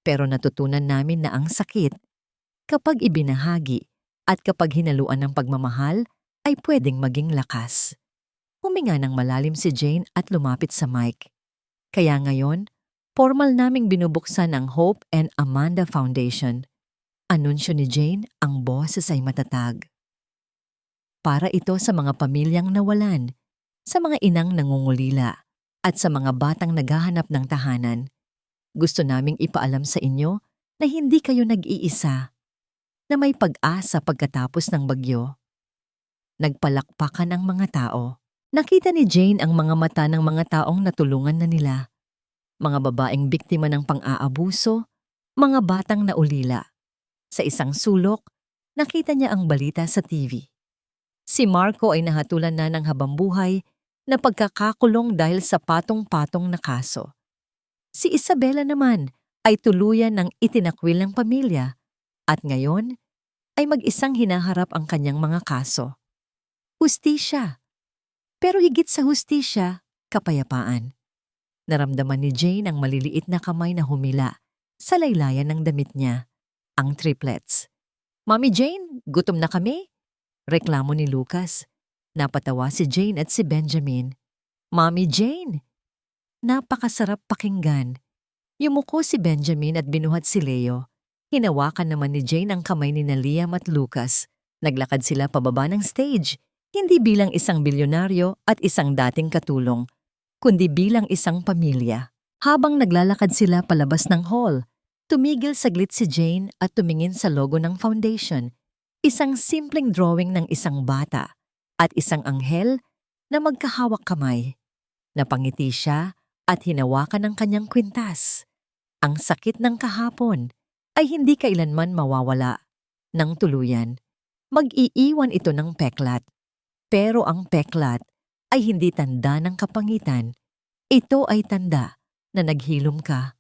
Pero natutunan namin na ang sakit, kapag ibinahagi at kapag hinaluan ng pagmamahal, ay pwedeng maging lakas. Huminga ng malalim si Jane at lumapit sa mic. Kaya ngayon, formal naming binubuksan ang Hope and Amanda Foundation. Anunsyo ni Jane, ang boses ay matatag. Para ito sa mga pamilyang nawalan, sa mga inang nangungulila, at sa mga batang naghahanap ng tahanan. Gusto naming ipaalam sa inyo na hindi kayo nag-iisa, na may pag-asa pagkatapos ng bagyo. Nagpalakpakan ang mga tao. Nakita ni Jane ang mga mata ng mga taong natulungan na nila. Mga babaeng biktima ng pang-aabuso, mga batang naulila. Sa isang sulok, nakita niya ang balita sa TV. Si Marco ay nahatulan na ng habambuhay na pagkakakulong dahil sa patong-patong na kaso. Si Isabela naman ay tuluyan ng itinakwil ng pamilya at ngayon ay mag-isang hinaharap ang kanyang mga kaso. Hustisya. Pero higit sa hustisya, kapayapaan. Naramdaman ni Jane ang maliliit na kamay na humila sa laylayan ng damit niya, ang triplets. Mami Jane, gutom na kami? Reklamo ni Lucas. Napatawa si Jane at si Benjamin. Mami Jane, napakasarap pakinggan. Yumuko si Benjamin at binuhat si Leo. Hinawakan naman ni Jane ang kamay ni Liam at Lucas. Naglakad sila pababa ng stage, hindi bilang isang bilyonaryo at isang dating katulong, kundi bilang isang pamilya. Habang naglalakad sila palabas ng hall, tumigil saglit si Jane at tumingin sa logo ng foundation, isang simpleng drawing ng isang bata at isang anghel na magkahawak kamay. Napangiti siya at hinawakan ang kanyang kwintas. Ang sakit ng kahapon ay hindi kailanman mawawala. Nang tuluyan, mag-iiwan ito ng peklat. Pero ang peklat ay hindi tanda ng kapangitan. Ito ay tanda na naghilom ka.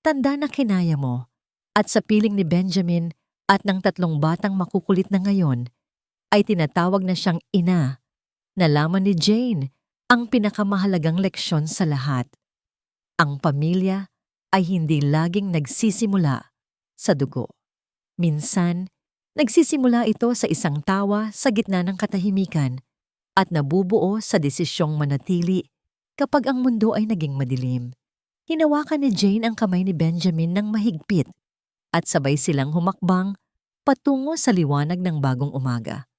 Tanda na kinaya mo. At sa piling ni Benjamin at ng 3 batang makukulit na ngayon, ay tinatawag na siyang ina. Nalaman ni Jane ang pinakamahalagang leksyon sa lahat. Ang pamilya ay hindi laging nagsisimula sa dugo. Minsan, nagsisimula ito sa isang tawa sa gitna ng katahimikan at nabubuo sa desisyong manatili kapag ang mundo ay naging madilim. Hinawakan ni Jane ang kamay ni Benjamin ng mahigpit at sabay silang humakbang patungo sa liwanag ng bagong umaga.